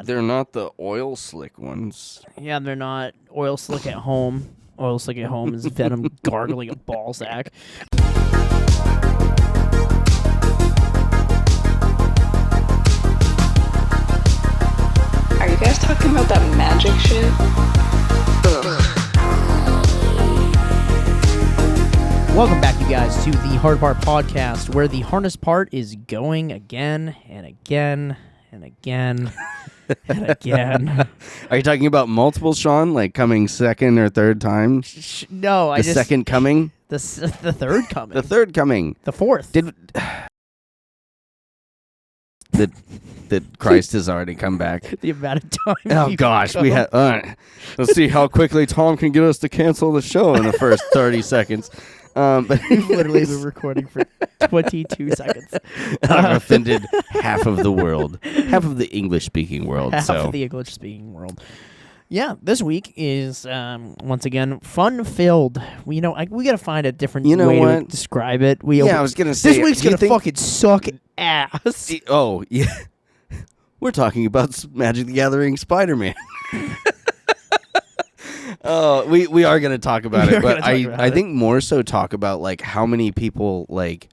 They're not the oil slick ones. Yeah, they're not oil slick at home. Oil slick at home is Venom gargling a ball sack. Are you guys talking about that magic shit? Welcome back, you guys, to the Hard Part Podcast, where the hardest part is going again and again and again and again. Are you talking about multiple, Shawn? Like coming second or third time? No, The second coming? The third coming. The third coming. The fourth. That Christ has already come back. The amount of time. Oh gosh, we had. Let's see how quickly Tom can get us to cancel the show in the first 30 seconds. But We've literally been recording for 22 seconds. I've offended half of the world, half of the English-speaking world. Half of the English-speaking world. Yeah, this week is once again fun-filled. We got to find a different way to describe it. I was gonna say this week's gonna fucking suck ass. Oh yeah, we're talking about Magic the Gathering Spider-Man. Oh, we are going to talk about it, but I think more so talk about like how many people like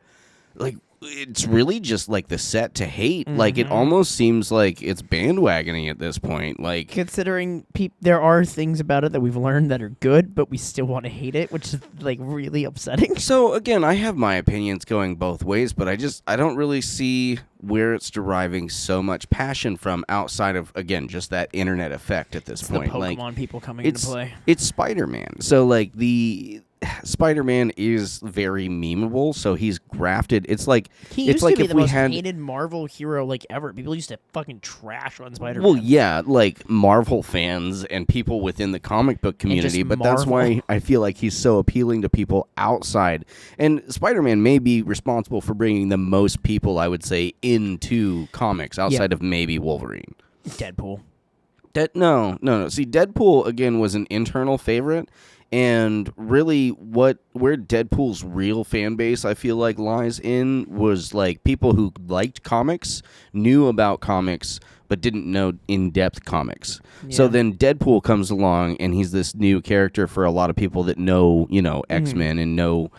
it's really just like the set to hate. Mm-hmm. Like it almost seems like it's bandwagoning at this point. Like considering there are things about it that we've learned that are good, but we still want to hate it, which is like really upsetting. So again, I have my opinions going both ways, but I don't really see where it's deriving so much passion from outside of, again, just that internet effect at this point. The Pokemon people coming into play. It's Spider-Man. So like the Spider-Man is very memeable, so he's grafted. It's like he used to be the most hated Marvel hero like ever. People used to fucking trash on Spider-Man. Well, yeah, like Marvel fans and people within the comic book community, but that's why I feel like he's so appealing to people outside. And Spider-Man may be responsible for bringing the most people, I would say, into comics outside of maybe Wolverine. Deadpool. No. See, Deadpool, again, was an internal favorite. And really, where Deadpool's real fan base, I feel like, lies in was like people who liked comics, knew about comics, but didn't know in-depth comics. Yeah. So then Deadpool comes along, and he's this new character for a lot of people that know, X-Men and know,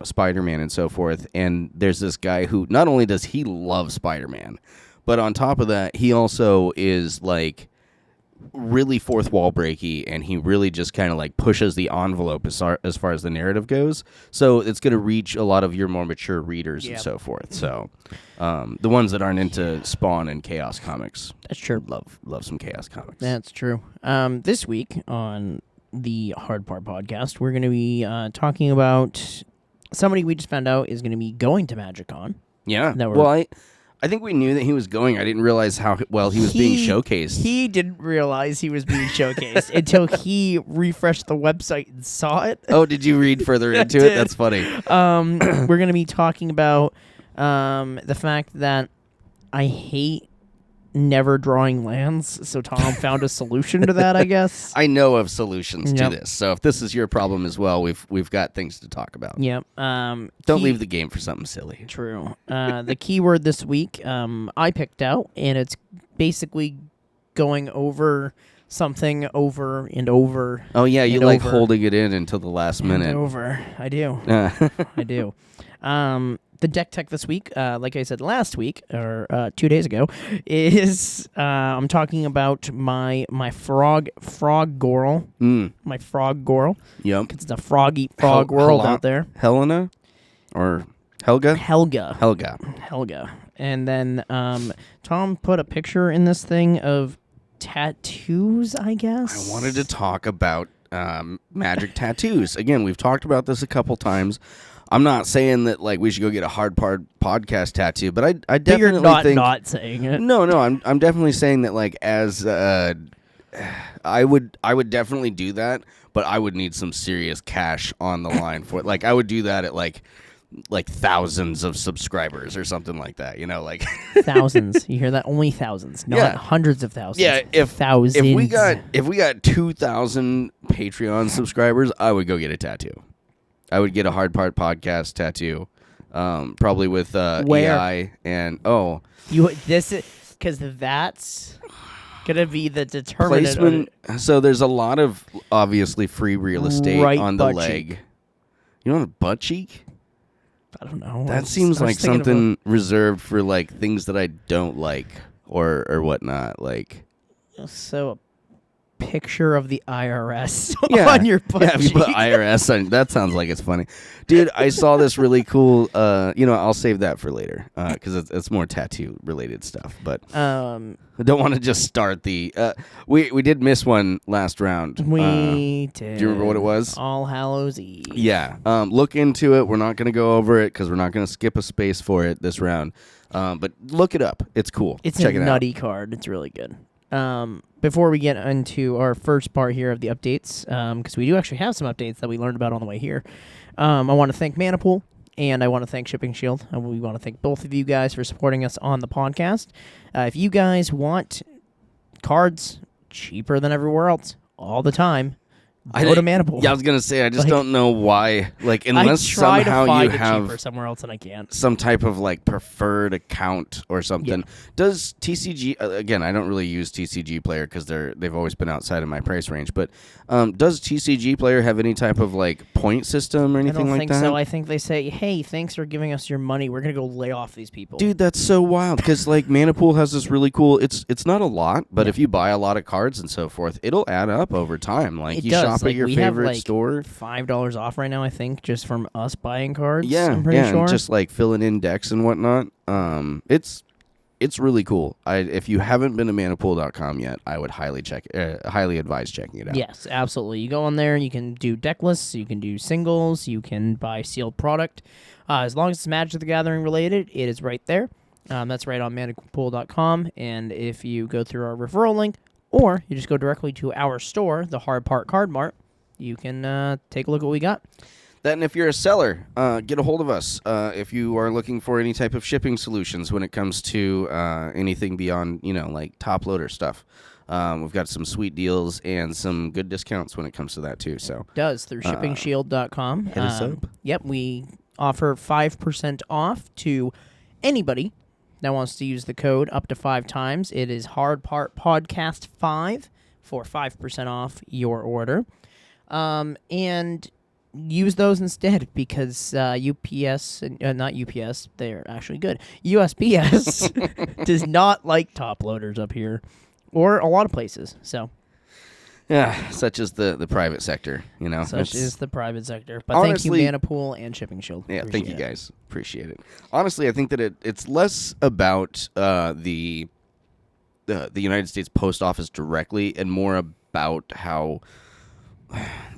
Spider-Man and so forth. And there's this guy who not only does he love Spider-Man, but on top of that, he also is like really fourth wall breaky, and he really just kind of like pushes the envelope as far as the narrative goes. So it's going to reach a lot of your more mature readers and so forth. So the ones that aren't into Spawn and Chaos comics, that's true. Love some Chaos comics. That's true. This week on the Hard Part Podcast, we're going to be talking about somebody we just found out is going to be going to MagicCon. Yeah. I think we knew that he was going. I didn't realize how well he was being showcased. He didn't realize he was being showcased until he refreshed the website and saw it. Oh, did you read further into it? That's funny. We're going to be talking about the fact that I hate never drawing lands, so Tom found a solution to that, I guess. I know of solutions to this, so if this is your problem as well, we've got things to talk about. Yep. Don't leave the game for something silly. True. The keyword this week I picked out, and it's basically going over something over and over. Oh yeah, you like holding it in until the last minute. I do. I do. The deck tech this week, like I said last week, or 2 days ago, is I'm talking about my frog Goral. My frog Goral. Yep. It's the frog world out there. Helena? Or Helga? Helga. And then Tom put a picture in this thing of tattoos, I guess. I wanted to talk about magic tattoos. Again, we've talked about this a couple times. I'm not saying that like we should go get a Hard Part Podcast tattoo, but I definitely think not saying it. No, I'm definitely saying that like as I would definitely do that, but I would need some serious cash on the line for it. Like I would do that at like thousands of subscribers or something like that, like thousands. You hear that? Only thousands, not hundreds of thousands. Yeah, thousands. If we got 2,000 Patreon subscribers, I would go get a tattoo. I would get a Hard Part Podcast tattoo, probably with Where? EI and you. This is because that's gonna be the determinant. Placement. So there's a lot of obviously free real estate Right on the butt leg. cheek. You know, a butt cheek. I don't know. That seems like something reserved for like things that I don't like or whatnot. Like, so a picture of the IRS yeah, on your butt yeah. If you cheek. put IRS on, that sounds like it's funny, dude. I saw this really cool. I'll save that for later because it's more tattoo related stuff. But I don't want to just start the. We did miss one last round. We did. Do you remember what it was? All Hallows Eve. Yeah. Look into it. We're not going to go over it because we're not going to skip a space for it this round. But look it up. It's cool. It's Check a it out. nutty card. It's really good. Before we get into our first part here of the updates, because we do actually have some updates that we learned about on the way here, I want to thank Manapool and I want to thank ShippingShield. And we want to thank both of you guys for supporting us on the podcast. If you guys want cards cheaper than everywhere else all the time, go to Manapool. Yeah, I was gonna say I just don't know why. Like, unless I try somehow to find you it have cheaper somewhere else and I can't. some type of like preferred account or something. Yeah. Does TCG again? I don't really use TCG Player because they've always been outside of my price range. But does TCG Player have any type of like point system or anything I don't like think that? so. I think they say, "Hey, thanks for giving us your money. We're gonna go lay off these people." Dude, that's so wild because like Manapool has this really cool. It's not a lot, but if you buy a lot of cards and so forth, it'll add up over time. Like it you does. shop Like, at your we have, favorite like, store. $5 off right now, I think, just from us buying cards. Yeah, I'm pretty sure. and just like filling in decks and whatnot. It's really cool. If you haven't been to Manapool.com yet, I would highly advise checking it out. Yes, absolutely. You go on there, you can do deck lists, you can do singles, you can buy sealed product. As long as it's Magic the Gathering related, it is right there. That's right on Manapool.com. And if you go through our referral link, or you just go directly to our store, the Hard Part Card Mart, you can take a look at what we got. Then if you're a seller, get a hold of us. If you are looking for any type of shipping solutions when it comes to anything beyond, like top loader stuff. We've got some sweet deals and some good discounts when it comes to that too. So It does through ShippingShield.com. hit us up. Yep, we offer 5% off to anybody that wants to use the code up to 5 times. It is Hard Part Podcast 5 for 5% off your order. And use those instead because UPS, not UPS, they're actually good. USPS does not like top loaders up here or a lot of places. So, yeah, such as the private sector, Such is the private sector. But honestly, thank you, Manapool and ShippingShield. Yeah, thank you guys. Appreciate it. Honestly, I think that it's less about the United States Post Office directly and more about how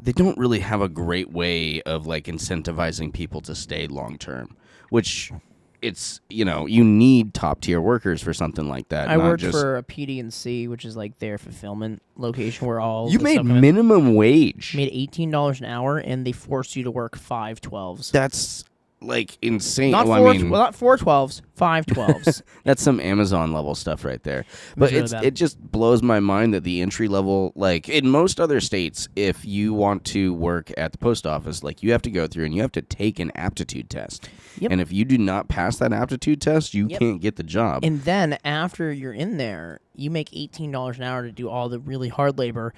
they don't really have a great way of like incentivizing people to stay long term, which it's you need top tier workers for something like that. I worked for a PD&C, which is like their fulfillment location where all you the made stuff comes in. minimum wage. Made $18 an hour, and they forced you to work 5 12s. That's like insane. Not Well, four, I mean, not 4 12s, 5 12s. that's some Amazon level stuff right there. But really bad. it just blows my mind that the entry level, like in most other states, if you want to work at the post office, like you have to go through and you have to take an aptitude test. Yep. And if you do not pass that aptitude test, you Yep. can't get the job. And then after you're in there, you make $18 an hour to do all the really hard labor,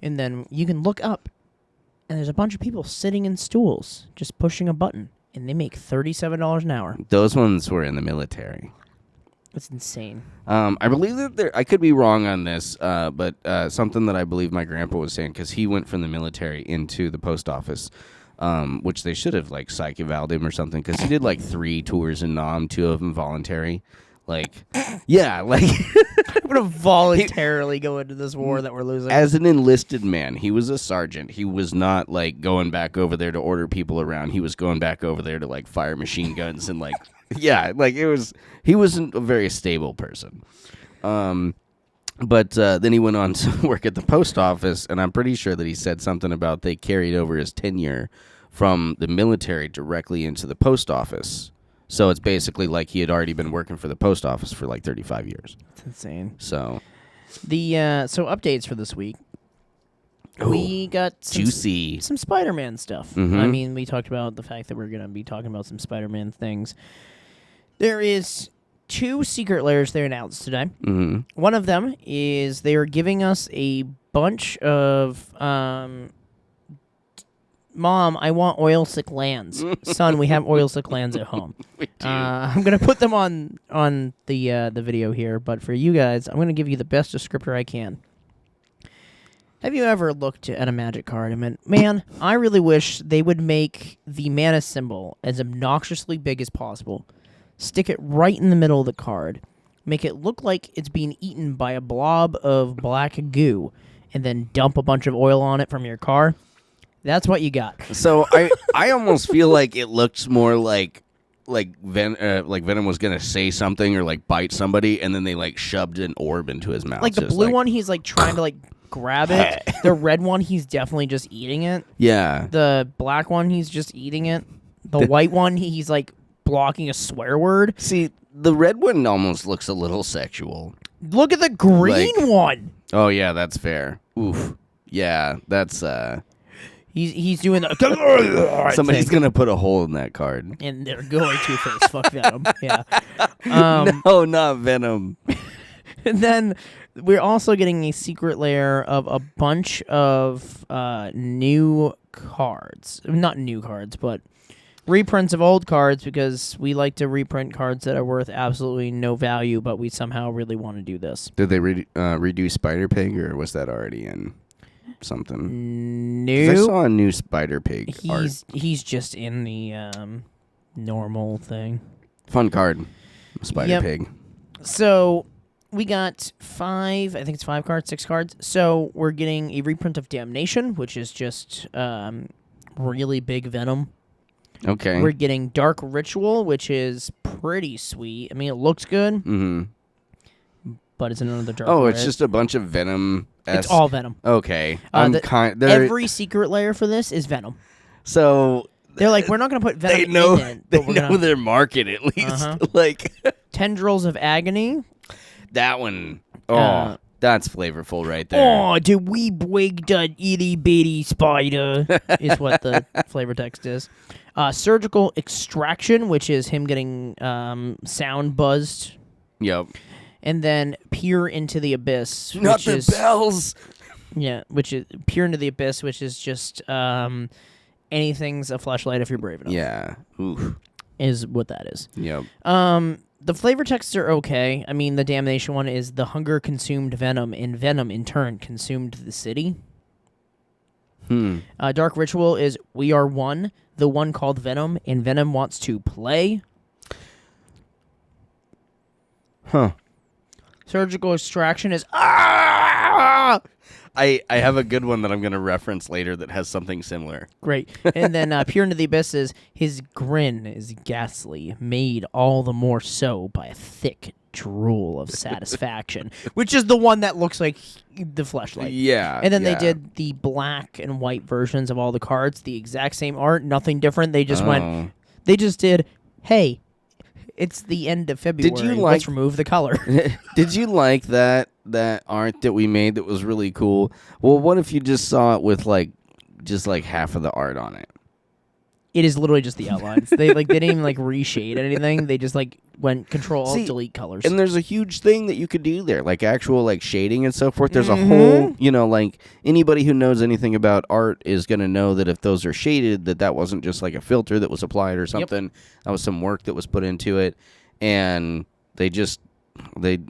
and then you can look up, and there's a bunch of people sitting in stools just pushing a button, and they make $37 an hour. Those ones were in the military. That's insane. I believe that I could be wrong on this, but something that I believe my grandpa was saying, because he went from the military into the post office, which they should have like psych evaled him or something, because he did like 3 tours in Nam, 2 of them voluntary. Like, yeah, like I'm going to voluntarily go into this war that we're losing. as an enlisted man, he was a sergeant. He was not like going back over there to order people around. He was going back over there to like fire machine guns and like, yeah, like he wasn't a very stable person. But then he went on to work at the post office, and I'm pretty sure that he said something about they carried over his tenure from the military directly into the post office. So it's basically like he had already been working for the post office for like 35 years. That's insane. So So updates for this week. We got juicy. some Spider-Man stuff. Mhm. I mean, we talked about the fact that we're going to be talking about some Spider-Man things. There is 2 secret layers they announced today. Mm-hmm. One of them is they are giving us a bunch of Mom, I want oil slick lands. Son, we have oil slick lands at home. We do. I'm gonna put them on the video here, but for you guys, I'm gonna give you the best descriptor I can. Have you ever looked at a magic card and went, man, I really wish they would make the mana symbol as obnoxiously big as possible. Stick it right in the middle of the card. Make it look like it's being eaten by a blob of black goo, and then dump a bunch of oil on it from your car. That's what you got. So I almost feel like it looks more like Venom was gonna say something or like bite somebody, and then they like shoved an orb into his mouth. Like the just blue one, he's like trying to like grab it. The red one, he's definitely just eating it. Yeah. The black one, he's just eating it. The white one, he's like blocking a swear word. See, the red one almost looks a little sexual. Look at the green one. Oh yeah, that's fair. Oof. Yeah, that's He's doing the somebody's thing. gonna put a hole in that card. And they're going to face. Fuck Venom. Yeah. No, not Venom. And then we're also getting a secret layer of a bunch of new cards. Not new cards, but reprints of old cards, because we like to reprint cards that are worth absolutely no value, but we somehow really want to do this. Did they redo Spider Pig, or was that already in something? No. I saw a new Spider Pig art. He's just in the normal thing. Fun card, Spider Pig. So we got 5, I think it's 5 cards, 6 cards. So we're getting a reprint of Damnation, which is just really big Venom. Okay. We're getting Dark Ritual, which is pretty sweet. I mean, it looks good. Mm-hmm. But it's another dark. Oh, it's just a bunch of Venom. It's all Venom. Okay. Every secret layer for this is Venom. So they're like, we're not going to put Venom in it. They know their market at least. Like Tendrils of Agony. That one. Oh, that's flavorful right there. Oh, did we break that itty bitty spider? Is what the flavor text is. Surgical Extraction, which is him getting sound buzzed. Yep. And then Peer into the Abyss. Not which the is, bells. Yeah, which is Peer into the Abyss, which is just anything's a flashlight if you're brave enough. Yeah. Oof. Is what that is. Yep. The flavor texts are okay. I mean, the Damnation one is the hunger consumed Venom, and Venom in turn consumed the city. Dark Ritual is we are one, the one called Venom, and Venom wants to play. Huh. Surgical Extraction is I have a good one that I'm going to reference later that has something similar. great. And then Peer into the Abyss is his grin is ghastly, made all the more so by a thick drool of satisfaction, which is the one that looks like the fleshlight. Yeah. And then they did the black and white versions of all the cards, the exact same art, nothing different. They just they just did, hey, it's the end of February. Let's remove the color. Did you like that art that we made that was really cool? Well, what if you just saw it with just half of the art on it? It is literally just the outlines. they didn't even reshade anything. They just went Control Alt Delete colors. And there's a huge thing that you could do there, actual shading and so forth. There's a whole, anybody who knows anything about art is going to know that if those are shaded, that wasn't just a filter that was applied or something. Yep. That was some work that was put into it, and they hit the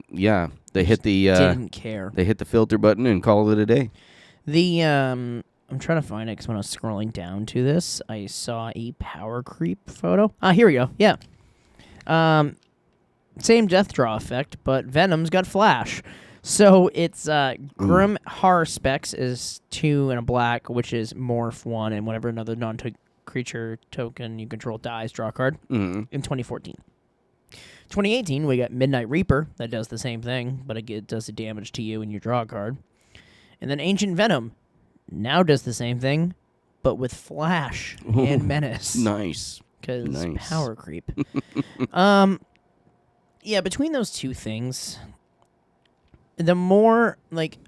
didn't care. They hit the filter button and called it a day. I'm trying to find it because when I was scrolling down to this, I saw a power creep photo. Here we go. Yeah. Same death draw effect, but Venom's got flash. So it's Grim Horror Specs is 2 and a black, which is Morph 1, and whenever another non-creature token you control dies, draw a card in 2014. 2018, we got Midnight Reaper that does the same thing, but it does the damage to you and you draw a card. And then Ancient Venom now does the same thing, but with flash and menace. Nice. Because power creep. Yeah, between those two things, the more,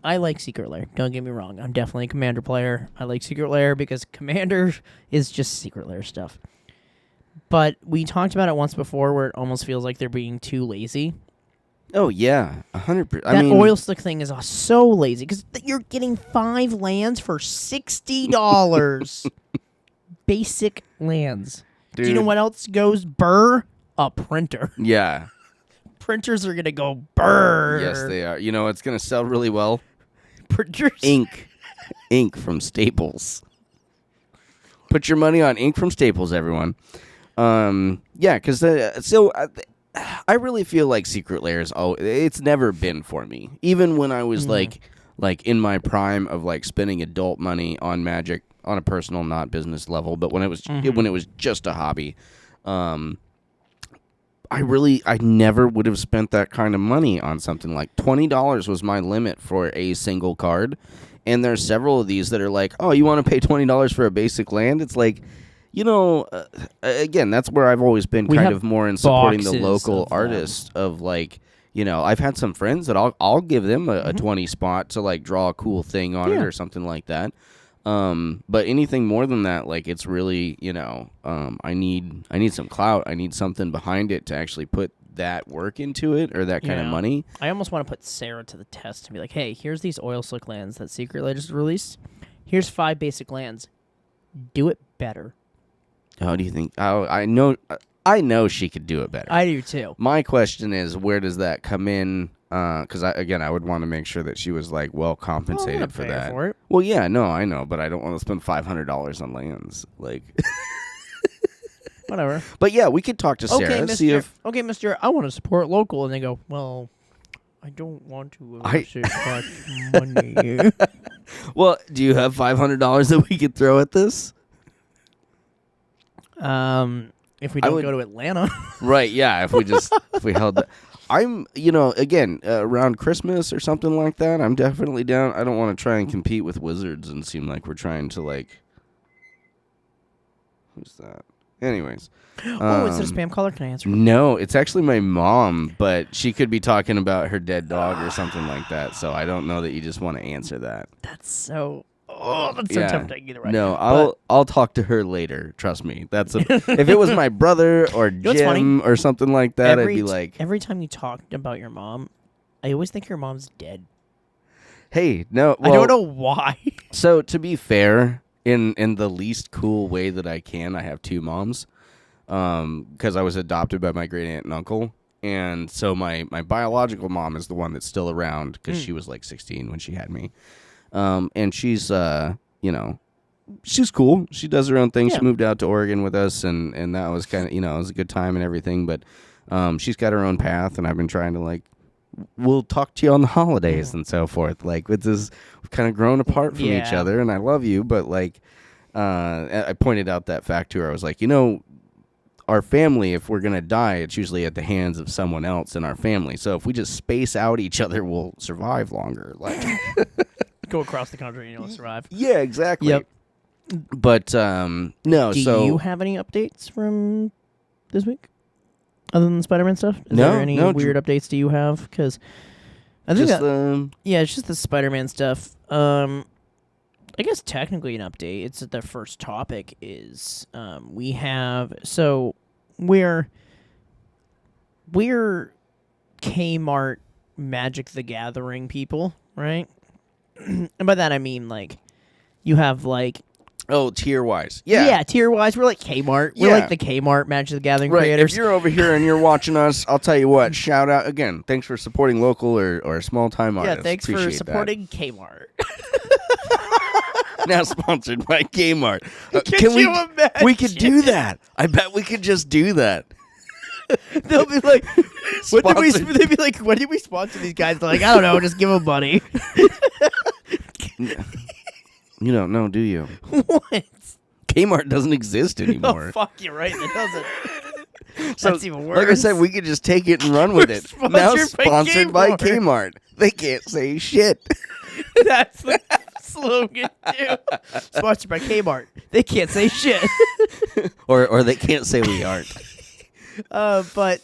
I like Secret Lair. Don't get me wrong. I'm definitely a Commander player. I like Secret Lair because Commander is just Secret Lair stuff. But we talked about it once before where it almost feels like they're being too lazy. Oh, yeah, 100%. That oil slick thing is so lazy because you're getting 5 lands for $60. Basic lands. Dude. Do you know what else goes burr? A printer. Yeah. Printers are going to go burr. Yes, they are. You know, it's going to sell really well. Printers. Ink. Ink from Staples. Put your money on ink from Staples, everyone. Yeah, because I really feel like Secret Lairs. It's never been for me. Even when I was like in my prime of like spending adult money on Magic on a personal, not business level, but when it was just a hobby, I never would have spent that kind of money on something. Like $20 was my limit for a single card, and there's several of these that are like, oh, you want to pay $20 for a basic land? It's like, you know, again, that's where I've always been kind of more in supporting the local artists of like, you know, I've had some friends that I'll give them a 20 spot to like draw a cool thing on it or something like that. But anything more than that, like it's really, you know, I need some clout. I need something behind it to actually put that work into it or that kind of money. I almost want to put Sarah to the test and be like, hey, here's these oil slick lands that Secret Lair just released. Here's 5 basic lands. Do it better. How do you think? I know she could do it better. I do too. My question is, where does that come in? Because I would want to make sure that she was like well compensated for that. For it. Well, yeah, no, I know, but I don't want to spend $500 on lands, like. Whatever. But yeah, we could talk to Sarah. See if Mister, I want to support local, and they go, well, I don't want to save much money. Well, do you have $500 that we could throw at this? If we don't go to Atlanta. Right, yeah, if we held that. I'm, you know, again, around Christmas or something like that, I'm definitely down. I don't want to try and compete with Wizards and seem like we're trying to, like... Who's that? Anyways. Is it a spam caller? Can I answer? No, it's actually my mom, but she could be talking about her dead dog or something like that, so I don't know that you just want to answer that. That's so... Oh, that's so tempting either way. No, I'll talk to her later. Trust me. If it was my brother or Jim or something like that, I'd be like. Every time you talk about your mom, I always think your mom's dead. Hey, no, I don't know why. So to be fair, in the least cool way that I can, I have 2 moms, because I was adopted by my great aunt and uncle, and so my biological mom is the one that's still around because she was like 16 when she had me. And she's, you know, she's cool. She does her own thing. Yeah. She moved out to Oregon with us, and that was kind of, you know, it was a good time and everything. But she's got her own path, and I've been trying to, like, we'll talk to you on the holidays and so forth. Like, we've kind of grown apart from each other, and I love you. But, like, I pointed out that fact to her. I was like, you know, our family, if we're going to die, it's usually at the hands of someone else in our family. So if we just space out each other, we'll survive longer. Like... Go across the country and you'll survive. Yeah, exactly. Yep. But no. Do you have any updates from this week, other than the Spider-Man stuff? Is no. there any weird updates do you have? Because I think it's just the Spider-Man stuff. I guess technically an update. It's that the first topic is we're Kmart Magic the Gathering people, right? And by that I mean, like, you have, like... Oh, tier-wise. Yeah. Yeah, tier-wise. We're like Kmart. We're like the Kmart Magic the Gathering creators. If you're over here and you're watching us, I'll tell you what, shout out, again, thanks for supporting local or small-time artists. Yeah, thanks Appreciate for supporting Kmart. Now sponsored by Kmart. Can you imagine? We could do that. I bet we could just do that. They'll be like, they'd be like, when did we sponsor these guys? They're like, I don't know, just give them money. You don't know, do you? What? Kmart doesn't exist anymore. Oh, fuck, you're right, it doesn't. So, that's even worse. like I said, we could just take it and run with it. Now sponsored by Kmart. They can't say shit. That's the slogan, too. Sponsored by Kmart. They can't say shit. or they can't say we aren't. But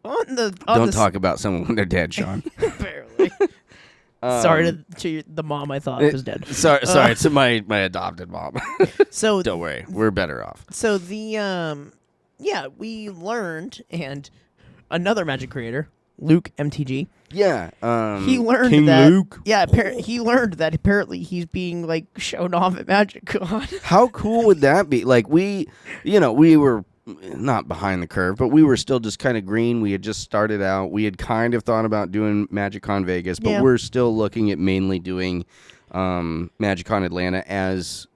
don't talk about someone when they're dead, Shawn. Apparently. Sorry to the mom I thought was dead. Sorry to my adopted mom. So don't worry, we're better off. So the yeah, we learned, and another Magic creator, Luke MTG, Yeah. he learned King that. Luke. Yeah, he learned that apparently he's being like shown off at MagicCon. How cool would that be? Like we were not behind the curve, but we were still just kind of green. We had just started out. We had kind of thought about doing MagicCon Vegas, but we're still looking at mainly doing MagicCon Atlanta as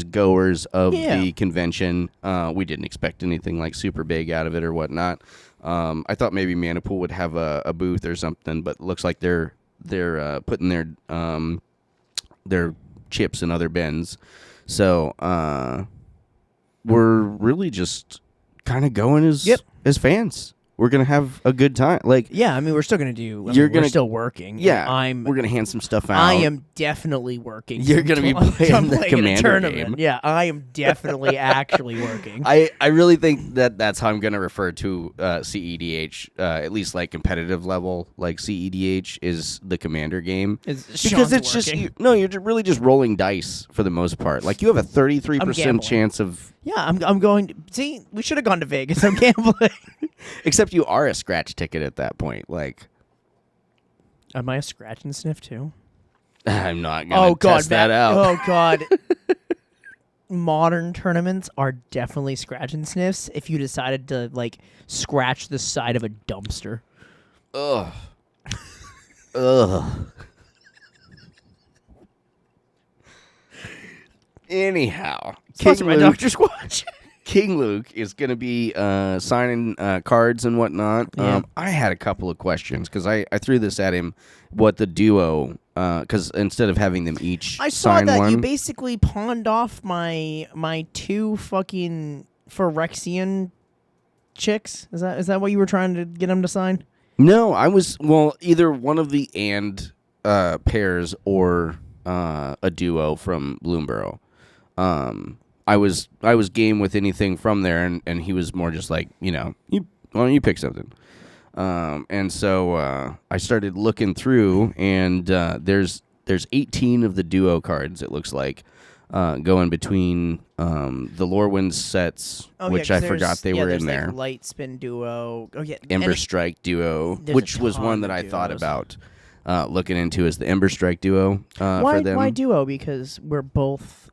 goers of the convention. We didn't expect anything like super big out of it or whatnot. I thought maybe Manapool would have a booth or something, but it looks like they're putting their chips in other bins. So we're really just kind of going as fans. We're gonna have a good time. Like, yeah, I mean, we're still gonna do. We're still working. Yeah, we're gonna hand some stuff out. I am definitely working. You're gonna be playing the Commander tournament. game. Yeah, I am definitely actually working. I really think that's how I'm gonna refer to CEDH, at least like competitive level. Like CEDH is the Commander game because it's working. You're really just rolling dice for the most part. Like you have a 33% chance of. Yeah, I'm going to see. We should have gone to Vegas. I'm gambling. Except you are a scratch ticket at that point. Like, am I a scratch and sniff too? I'm not gonna test that out. Oh God. Modern tournaments are definitely scratch and sniffs. If you decided to like scratch the side of a dumpster. Ugh. Ugh. Anyhow, King my Dr. Squatch. King Luke is going to be signing cards and whatnot. Yeah. I had a couple of questions because I threw this at him. What the duo? Because instead of having them each I saw sign that one, you basically pawned off my two fucking Phyrexian chicks. Is that what you were trying to get them to sign? No, I was either one of the pairs or a duo from Bloomborough. I was game with anything from there, and he was more just like, why don't you pick something? And so I started looking through, and there's 18 of the duo cards, it looks like, going between the Lorewinds sets, which I forgot they were in there. Like Light Spin Duo. Oh, yeah. Ember Strike Duo, which was one that I thought about looking into as the Ember Strike Duo for them. Why duo? Because we're both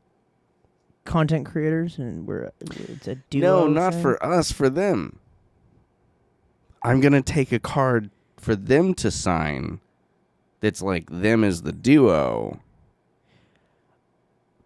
content creators, and it's a duo. No, not thing? for us, for them. I'm going to take a card for them to sign that's like them as the duo.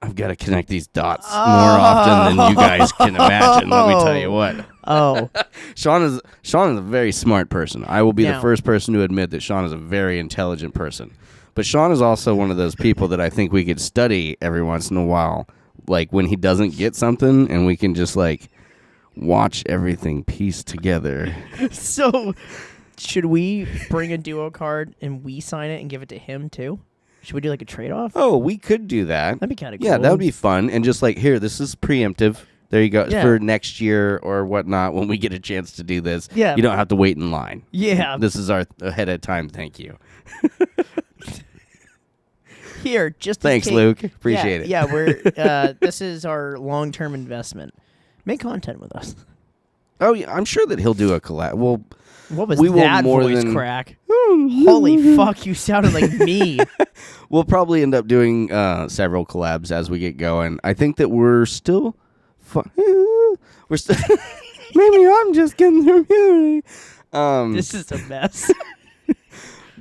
I've got to connect these dots more often than you guys can imagine, let me tell you what. Oh. Shawn is a very smart person. I will be the first person to admit that Shawn is a very intelligent person. But Shawn is also one of those people that I think we could study every once in a while. Like when he doesn't get something, and we can just like watch everything piece together. So, should we bring a duo card and we sign it and give it to him too? Should we do like a trade-off? Oh, we could do that. That'd be kind of cool. Yeah, that would be fun. And just like, here, this is preemptive. There you go. Yeah. For next year or whatnot, when we get a chance to do this, yeah. You don't have to wait in line. Yeah. This is our ahead of time. Thank you. Here, just thanks, Luke. Appreciate it. Yeah, we're this is our long-term investment. Make content with us. Oh yeah, I'm sure that he'll do a collab. Well, what was we that will more voice than... crack? Holy fuck, you sounded like me. We'll probably end up doing several collabs as we get going. I think that we're still we're still maybe I'm just getting through puberty. This is a mess.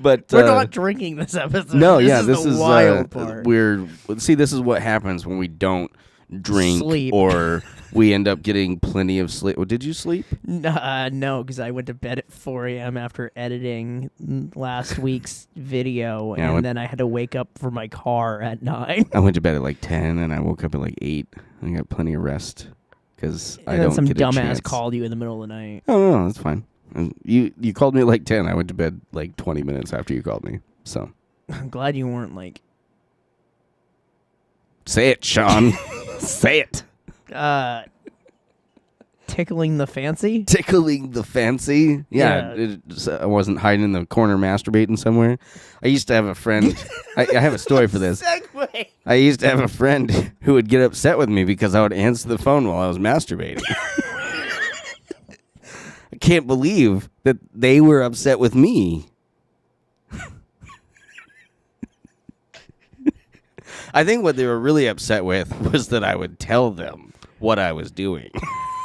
But we're not drinking this episode. No, this is the wild part. This is what happens when we don't drink or we end up getting plenty of sleep. Well, did you sleep? No, because I went to bed at 4 a.m. after editing last week's video, and then I had to wake up for my car at 9. I went to bed at like 10, and I woke up at like 8. I got plenty of rest because I don't some get a dumbass chance. called you in the middle of the night. Oh, no, that's fine. You called me at like 10. I went to bed like 20 minutes after you called me. So I'm glad you weren't like... Say it, Shawn. Say it. Tickling the fancy? Tickling the fancy? Yeah. I wasn't hiding in the corner masturbating somewhere. I used to have a friend. I have a story for this. Segue. I used to have a friend who would get upset with me because I would answer the phone while I was masturbating. can't believe that they were upset with me. I think what they were really upset with was that I would tell them what I was doing.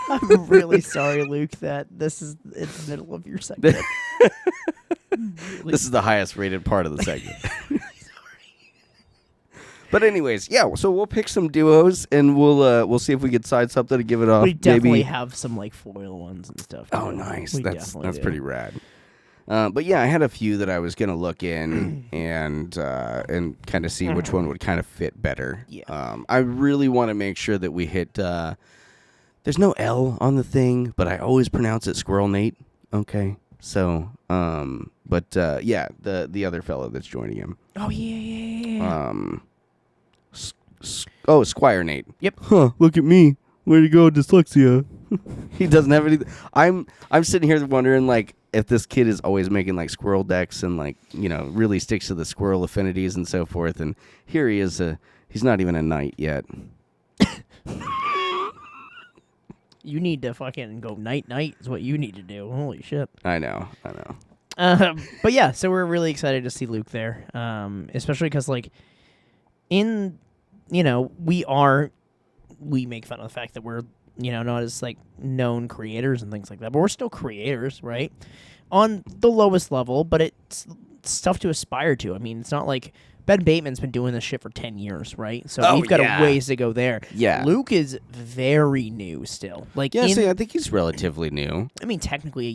I'm really sorry, Luke, that this is in the middle of your segment. Really. This is the highest rated part of the segment. But anyways, yeah, so we'll pick some duos and we'll see if we can decide something to give it off. We definitely Maybe have some like foil ones and stuff. Oh, too. nice. We That's definitely do. pretty rad. But yeah, I had a few that I was gonna look in and kind of see which one would kind of fit better. Yeah. I really want to make sure that we hit. There's no L on the thing, but I always pronounce it Squirrel Nate. Okay, so yeah, the other fellow that's joining him. Oh yeah. Squire Nate. Yep. Huh? Look at me. Way to go, dyslexia. He doesn't have anything. I'm sitting here wondering like if this kid is always making like squirrel decks and like really sticks to the squirrel affinities and so forth. And here he is. He's not even a knight yet. You need to fucking go night is what you need to do. Holy shit. I know. But yeah, so we're really excited to see Luke there, especially because like we make fun of the fact that we're not as like known creators and things like that, but we're still creators, right? On the lowest level, but it's stuff to aspire to. I mean, it's not like Ben Bateman's been doing this shit for 10 years, right? So we've got a ways to go there. Yeah. Luke is very new still. Like, I think he's relatively new. I mean, technically a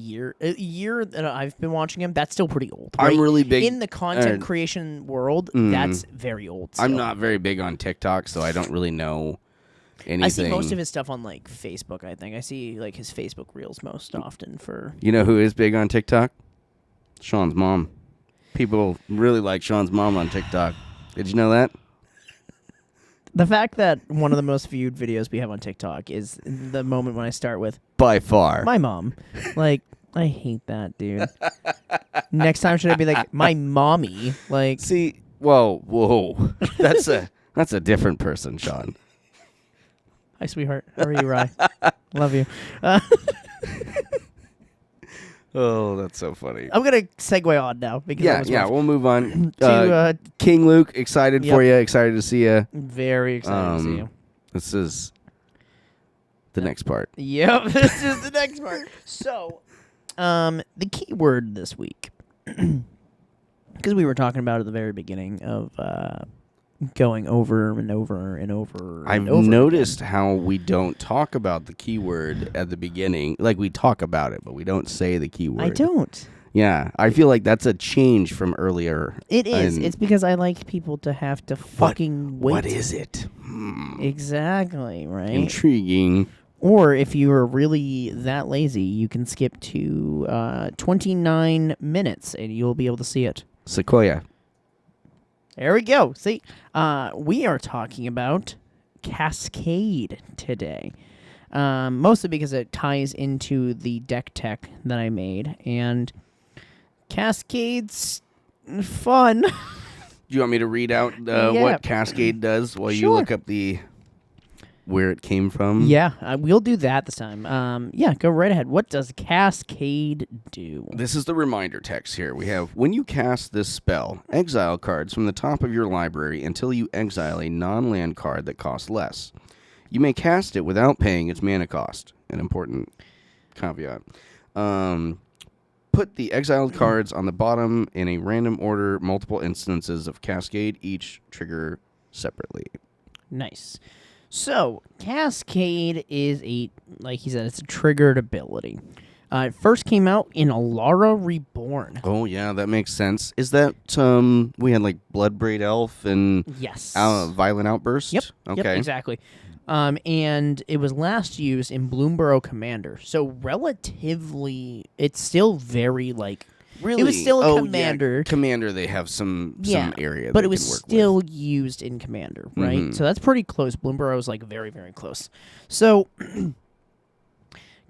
year that I've been watching him, that's still pretty old. Right? I'm really big in the content creation world. That's very old still. I'm not very big on TikTok, so I don't really know anything. I see most of his stuff on like Facebook, I think. I see like his Facebook reels most often for... You know who is big on TikTok? Shawn's mom. People really like Shawn's mom on TikTok. Did you know that? The fact that one of the most viewed videos we have on TikTok is the moment when I start with... By far. My mom. Like, I hate that, dude. Next time should I be like, my mommy? Like... See, whoa. That's a different person, Shawn. Hi, sweetheart. How are you, Rye? Love you. Oh, that's so funny. I'm going to segue on now. Because we'll move on. to King Luke, excited for you. Excited to see you. Very excited to see you. This is the next part. Yep, this is the next part. So, the key word this week, because we were talking about it at the very beginning of going over and over and over. I've noticed how we don't talk about the keyword at the beginning. Like, we talk about it, but we don't say the keyword. I don't. Yeah, I feel like that's a change from earlier. It is. It's because I like people to have to fucking wait. What is it? Exactly, right? Intriguing. Or if you are really that lazy, you can skip to 29 minutes and you'll be able to see it. Sequoia. There we go. See, we are talking about Cascade today. Mostly because it ties into the deck tech that I made. And Cascade's fun. Do you want me to read out what Cascade does while you look up where it came from? Yeah, we'll do that this time. Go right ahead. What does Cascade do? This is the reminder text here. We have, when you cast this spell, exile cards from the top of your library until you exile a non-land card that costs less. You may cast it without paying its mana cost. An important caveat. Put the exiled cards on the bottom in a random order, multiple instances of Cascade, each trigger separately. Nice. So, Cascade is like he said, it's a triggered ability. It first came out in Alara Reborn. Oh, yeah, that makes sense. Is that, we had like Bloodbraid Elf and yes. Violent Outburst? Yep, okay. Yep, exactly. And it was last used in Bloomborough Commander. So, relatively, it's still very, like... Really? It was still a Commander. Yeah. Commander, they have some area but they it was can work still with. used in Commander, right? Mm-hmm. So that's pretty close. Bloomborough is like very, very close. So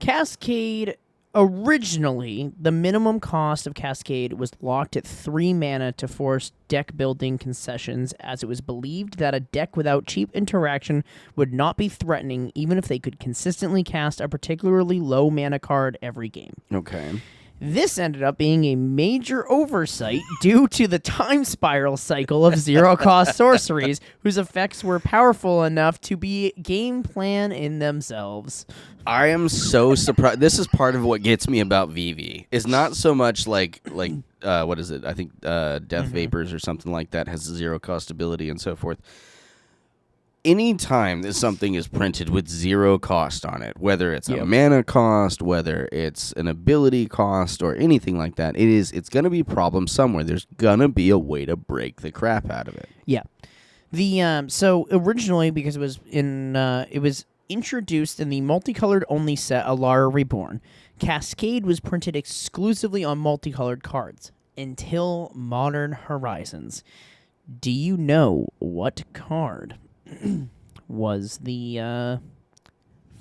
Cascade Originally, the minimum cost of Cascade was locked at 3 mana to force deck building concessions, as it was believed that a deck without cheap interaction would not be threatening even if they could consistently cast a particularly low mana card every game. Okay. This ended up being a major oversight due to the time spiral cycle of zero-cost sorceries, whose effects were powerful enough to be game plan in themselves. I am so surprised. This is part of what gets me about VV. Is not so much like what is it? I think Death Vapors or something like that has 0-cost ability and so forth. Anytime that something is printed with 0 cost on it, whether it's a mana cost, whether it's an ability cost, or anything like that, it's going to be a problem somewhere. There's going to be a way to break the crap out of it. Yeah. The so originally, because it was introduced in the multicolored only set Alara Reborn, Cascade was printed exclusively on multicolored cards until Modern Horizons. Do you know what card was the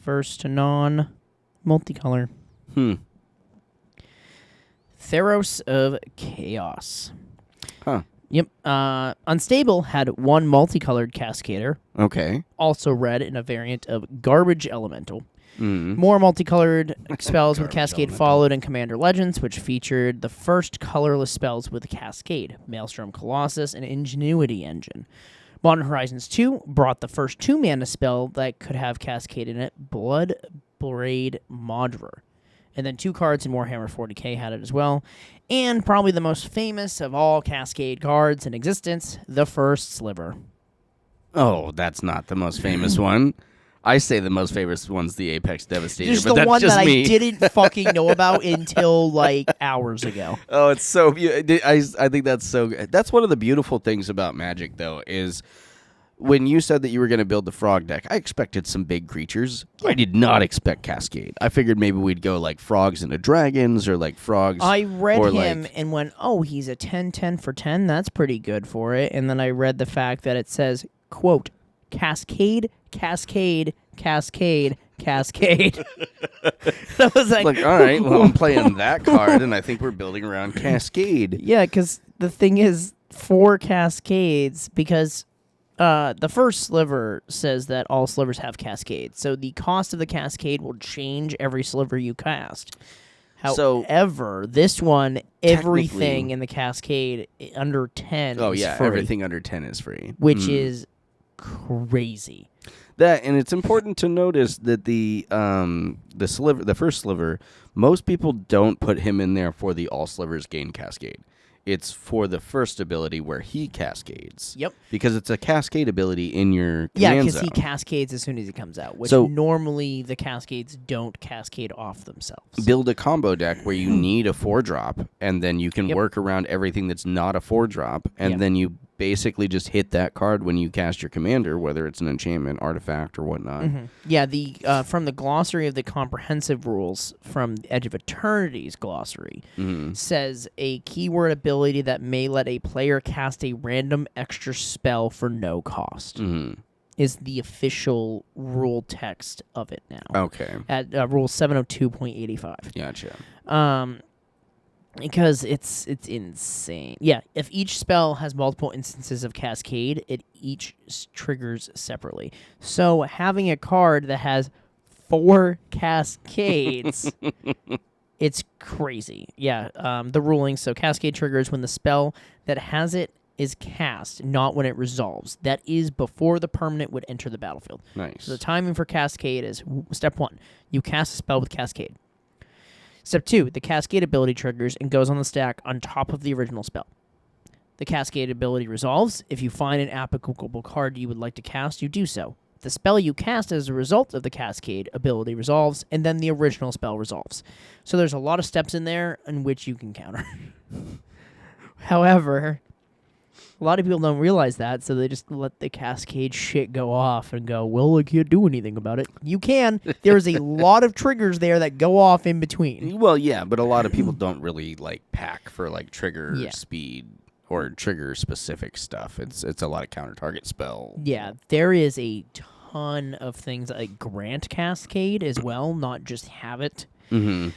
first non-multicolor? Theros of Chaos. Huh. Yep. Unstable had 1 multicolored Cascader. Okay. Also red in a variant of Garbage Elemental. More multicolored spells with Cascade followed in Commander Legends, which featured the first colorless spells with Cascade, Maelstrom Colossus, and Ingenuity Engine. Modern Horizons 2 brought the first 2-mana spell that could have Cascade in it, Bloodbraid Maudrer. And then 2 cards in Warhammer 40k had it as well. And probably the most famous of all Cascade cards in existence, the First Sliver. Oh, that's not the most famous one. I say the most famous one's the Apex Devastator, Just but the that's one just that me. I didn't fucking know about until, hours ago. Oh, it's so I think that's so good. That's one of the beautiful things about Magic, though, is when you said that you were going to build the frog deck, I expected some big creatures. I did not expect Cascade. I figured maybe we'd go frogs into dragons or frogs. I read him and went, oh, he's a 10/10 for 10. That's pretty good for it. And then I read the fact that it says, quote, Cascade, Cascade, Cascade, Cascade. I was like, all right, well, I'm playing that card, and I think we're building around Cascade. Yeah, because the thing is, for Cascades, because the First Sliver says that all slivers have Cascades, so the cost of the Cascade will change every sliver you cast. However, this one, everything in the Cascade under 10 is free. Everything under 10 is free. Which is crazy. And it's important to notice that the First Sliver, most people don't put him in there for the all slivers gain Cascade. It's for the first ability where he cascades. Yep. Because it's a cascade ability in your command Yeah, because zone. he cascades as soon as he comes out, which normally the cascades don't cascade off themselves. Build a combo deck where you need a 4-drop, and then you can work around everything that's not a 4-drop, and then you basically just hit that card when you cast your commander, whether it's an enchantment, artifact, or whatnot. Mm-hmm. Yeah, the from the glossary of the comprehensive rules from Edge of Eternity's glossary says a keyword ability that may let a player cast a random extra spell for no cost is the official rule text of it now. Okay. At rule 702.85. Gotcha. Because it's insane. Yeah, if each spell has multiple instances of Cascade, it each triggers separately. So having a card that has 4 Cascades, it's crazy. Yeah, the ruling, so Cascade triggers when the spell that has it is cast, not when it resolves. That is before the permanent would enter the battlefield. Nice. So the timing for Cascade is, step 1, you cast a spell with Cascade. Step 2, the Cascade ability triggers and goes on the stack on top of the original spell. The Cascade ability resolves. If you find an applicable card you would like to cast, you do so. The spell you cast as a result of the Cascade ability resolves, and then the original spell resolves. So there's a lot of steps in there in which you can counter. However, a lot of people don't realize that, so they just let the Cascade shit go off and go, well, I can't do anything about it. You can. There's a lot of triggers there that go off in between. Well, yeah, but a lot of people don't really pack for trigger speed or trigger specific stuff. It's a lot of counter target spell. Yeah, there is a ton of things like grant Cascade as well, not just have it. Mm-hmm.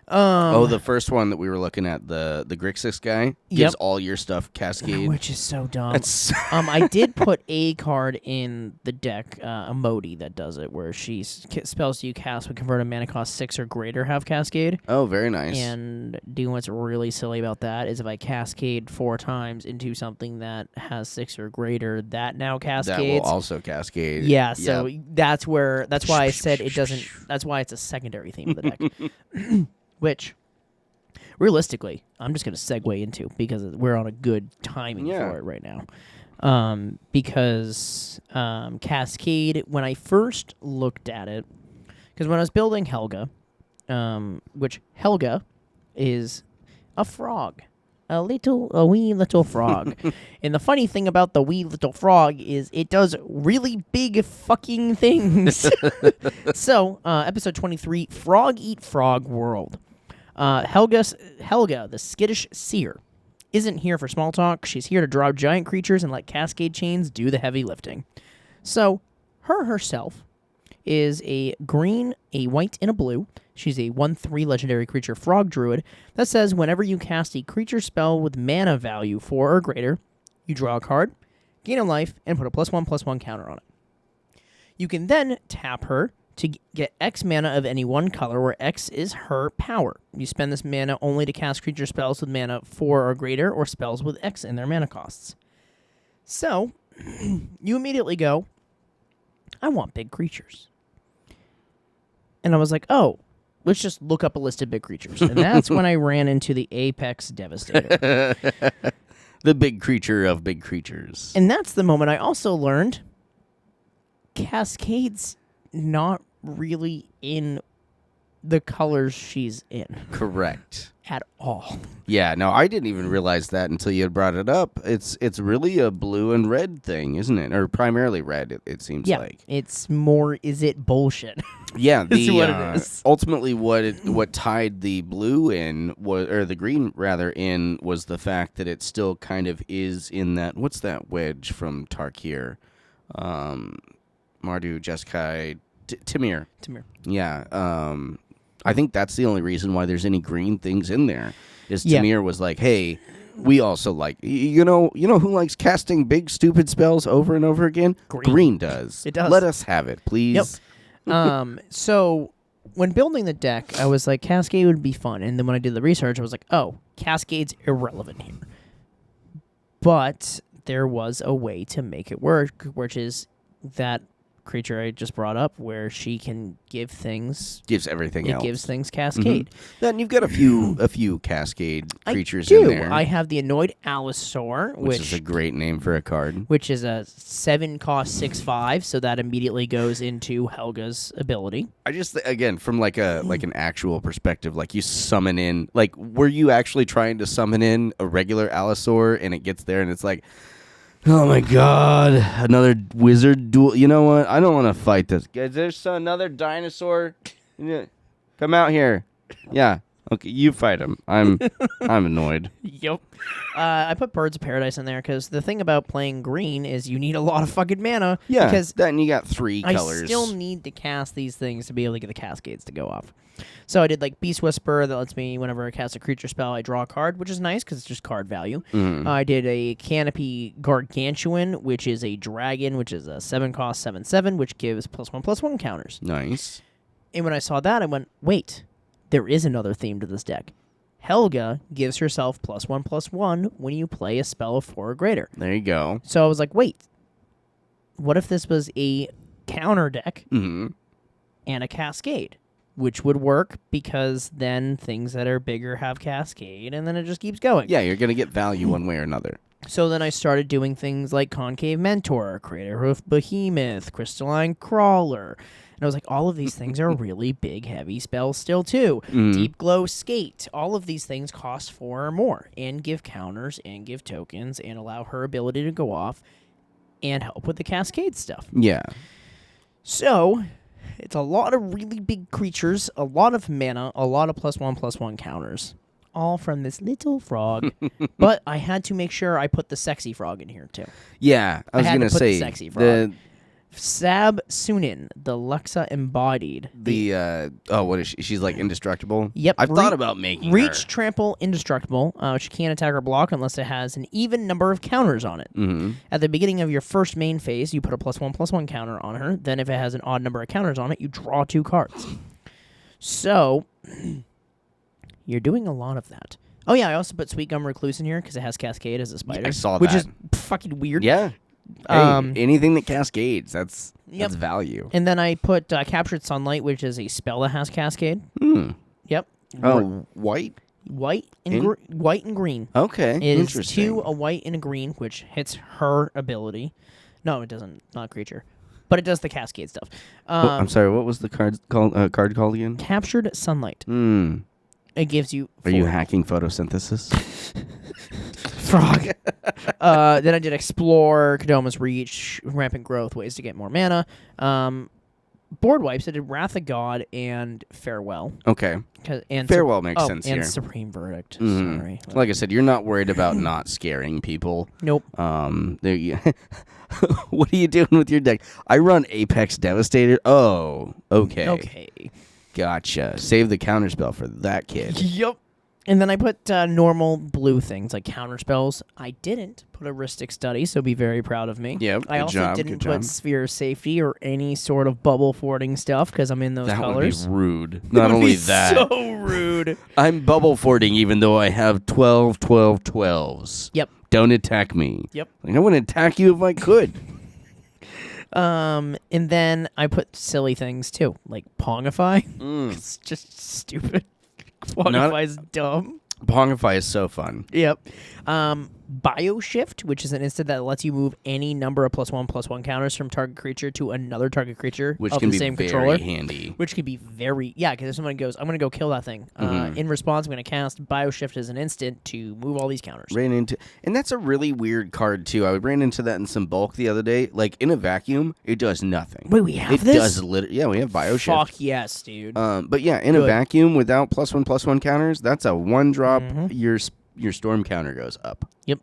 The first one that we were looking at, the Grixis guy, gives all your stuff Cascade. Which is so dumb. That's I did put a card in the deck, a Modi that does it, where spells you cast would convert a mana cost 6 or greater have Cascade. Oh, very nice. And what's really silly about that is if I Cascade 4 times into something that has 6 or greater, that now cascades. That will also Cascade. Yeah, so that's why I said it doesn't. That's why it's a secondary theme of the deck. Which, realistically, I'm just going to segue into because we're on a good timing for it right now. Because Cascade, when I first looked at it, because when I was building Helga, which Helga is a frog. A wee little frog. And the funny thing about the wee little frog is it does really big fucking things. So, episode 23, Frog Eat Frog World. Helga, the skittish seer, isn't here for small talk. She's here to draw giant creatures and let Cascade Chains do the heavy lifting. So, herself is a green, a white, and a blue. She's a 1/3 legendary creature frog druid that says whenever you cast a creature spell with mana value 4 or greater, you draw a card, gain a life, and put a +1/+1 counter on it. You can then tap her to get X mana of any one color, where X is her power. You spend this mana only to cast creature spells with mana 4 or greater, or spells with X in their mana costs. So, you immediately go, I want big creatures. And I was like, oh, let's just look up a list of big creatures. And that's when I ran into the Apex Devastator. The big creature of big creatures. And that's the moment I also learned Cascade's not really in the colors she's in. Correct. At all. Yeah, no, I didn't even realize that until you had brought it up. It's really a blue and red thing, isn't it? Or primarily red, it seems like. It's more, is it bullshit? Yeah, That's what it is. Ultimately, what tied the blue in, or the green rather, in, was the fact that it still kind of is in that, what's that wedge from Tarkir? Mardu, Jeskai, Timir. Yeah, I think that's the only reason why there's any green things in there. Is Tamir was like, hey, we also like, you know who likes casting big stupid spells over and over again? Green does. It does. Let us have it, please. Yep. So when building the deck, I was like, Cascade would be fun. And then when I did the research, I was like, oh, Cascade's irrelevant here. But there was a way to make it work, which is that creature I just brought up, where she can give things. Gives everything else. It gives things Cascade. Mm-hmm. Then you've got a few Cascade creatures in there. I have the Annoyed Allosaur, which is a great name for a card. Which is a 7-cost 6/5, so that immediately goes into Helga's ability. I just again from like an actual perspective, like you summon in, like were you actually trying to summon in a regular Allosaur and it gets there and it's like, oh my god, another wizard duel. You know what? I don't want to fight this. Is there another dinosaur? Come out here. Yeah. Okay, you fight him. I'm annoyed. Yep. I put Birds of Paradise in there because the thing about playing green is you need a lot of fucking mana. Yeah, because then you got 3 colors. I still need to cast these things to be able to get the cascades to go off. So I did like Beast Whisperer that lets me, whenever I cast a creature spell, I draw a card, which is nice because it's just card value. Mm. I did a Canopy Gargantuan, which is a dragon, which is a 7-cost 7/7, which gives +1/+1 counters. Nice. And when I saw that, I went, wait, there is another theme to this deck. Helga gives herself +1/+1 when you play a spell of 4 or greater. There you go. So I was like, wait, what if this was a counter deck and a cascade? Which would work because then things that are bigger have cascade, and then it just keeps going. Yeah, you're going to get value one way or another. So then I started doing things like Concave Mentor, Crater Hoof Behemoth, Crystalline Crawler. And I was like, all of these things are really big, heavy spells still, too. Deep Glow Skate. All of these things cost 4 or more and give counters and give tokens and allow her ability to go off and help with the cascade stuff. Yeah. So it's a lot of really big creatures, a lot of mana, a lot of +1/+1 counters, all from this little frog. But I had to make sure I put the sexy frog in here, too. Yeah, I was going to say, the sexy frog. Sab Sunin, the Luxa embodied. What is she? She's like indestructible? Yep. I've thought about making Reach, her. trample, indestructible. She can't attack or block unless it has an even number of counters on it. Mm-hmm. At the beginning of your first main phase, you put a +1/+1 counter on her. Then if it has an odd number of counters on it, you draw 2 cards. So, you're doing a lot of that. Oh yeah, I also put Sweet Gum Recluse in here because it has Cascade as a spider. I saw which that. Is fucking weird. Yeah. Hey, anything that cascades, that's value. And then I put Captured Sunlight, which is a spell that has Cascade. Yep. Oh, white? White and green. Okay, It is interesting. 2, a white and a green, which hits her ability. No, it doesn't. Not a creature. But it does the Cascade stuff. I'm sorry, what was the card called again? Captured Sunlight. It gives you... Are you hacking photosynthesis? Frog. Then I did Explore, Kodoma's Reach, Rampant Growth, ways to get more mana. Board wipes, I did Wrath of God and Farewell. Okay. And Farewell makes sense and here. Supreme Verdict. Sorry. Like I said, you're not worried about not scaring people. Nope. There you What are you doing with your deck? I run Apex Devastator. Oh, okay. Okay. Gotcha. Save the counterspell for that kid. Yep. And then I put normal blue things like counterspells. I didn't put a Rhystic Study, so be very proud of me. Yep. I also didn't put Sphere of Safety or any sort of bubble forwarding stuff because I'm in those colors. That would be rude. Not only that. So rude. I'm bubble fording even though I have 12, 12, 12s. Yep. Don't attack me. Yep. Like, I wouldn't attack you if I could. And then I put silly things too, like Pongify. It's just stupid. Pongify's dumb. Pongify is so fun. Yep. Bioshift, which is an instant that lets you move any number of +1/+1 counters from target creature to another target creature Which of can the be same very controller. handy. Which can be very... Yeah, because if someone goes, I'm going to go kill that thing. In response, I'm going to cast Bioshift as an instant to move all these counters. And that's a really weird card, too. I ran into that in some bulk the other day. Like, in a vacuum, it does nothing. Wait, we have it this? Yeah, we have Bioshift. Fuck yes, dude. But yeah, in a vacuum without +1/+1 counters, that's a 1-drop. Your storm counter goes up. Yep.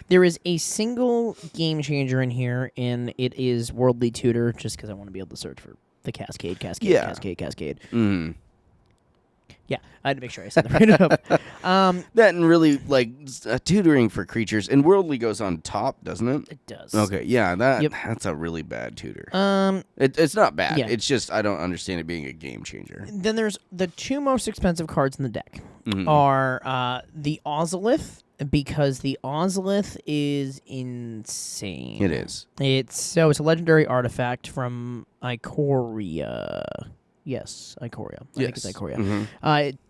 There is a single game changer in here, and it is Worldly Tutor, just because I want to be able to search for the Cascade. Yeah, I had to make sure I said that right up. That and really, like, tutoring for creatures. And Worldly goes on top, doesn't it? It does. Okay, yeah, that's a really bad tutor. It's not bad. Yeah. It's just I don't understand it being a game changer. Then there's the 2 most expensive cards in the deck are the Ozolith, because the Ozolith is insane. It is. It's a legendary artifact from Ikoria. Yes, Ikoria. I think it's Ikoria.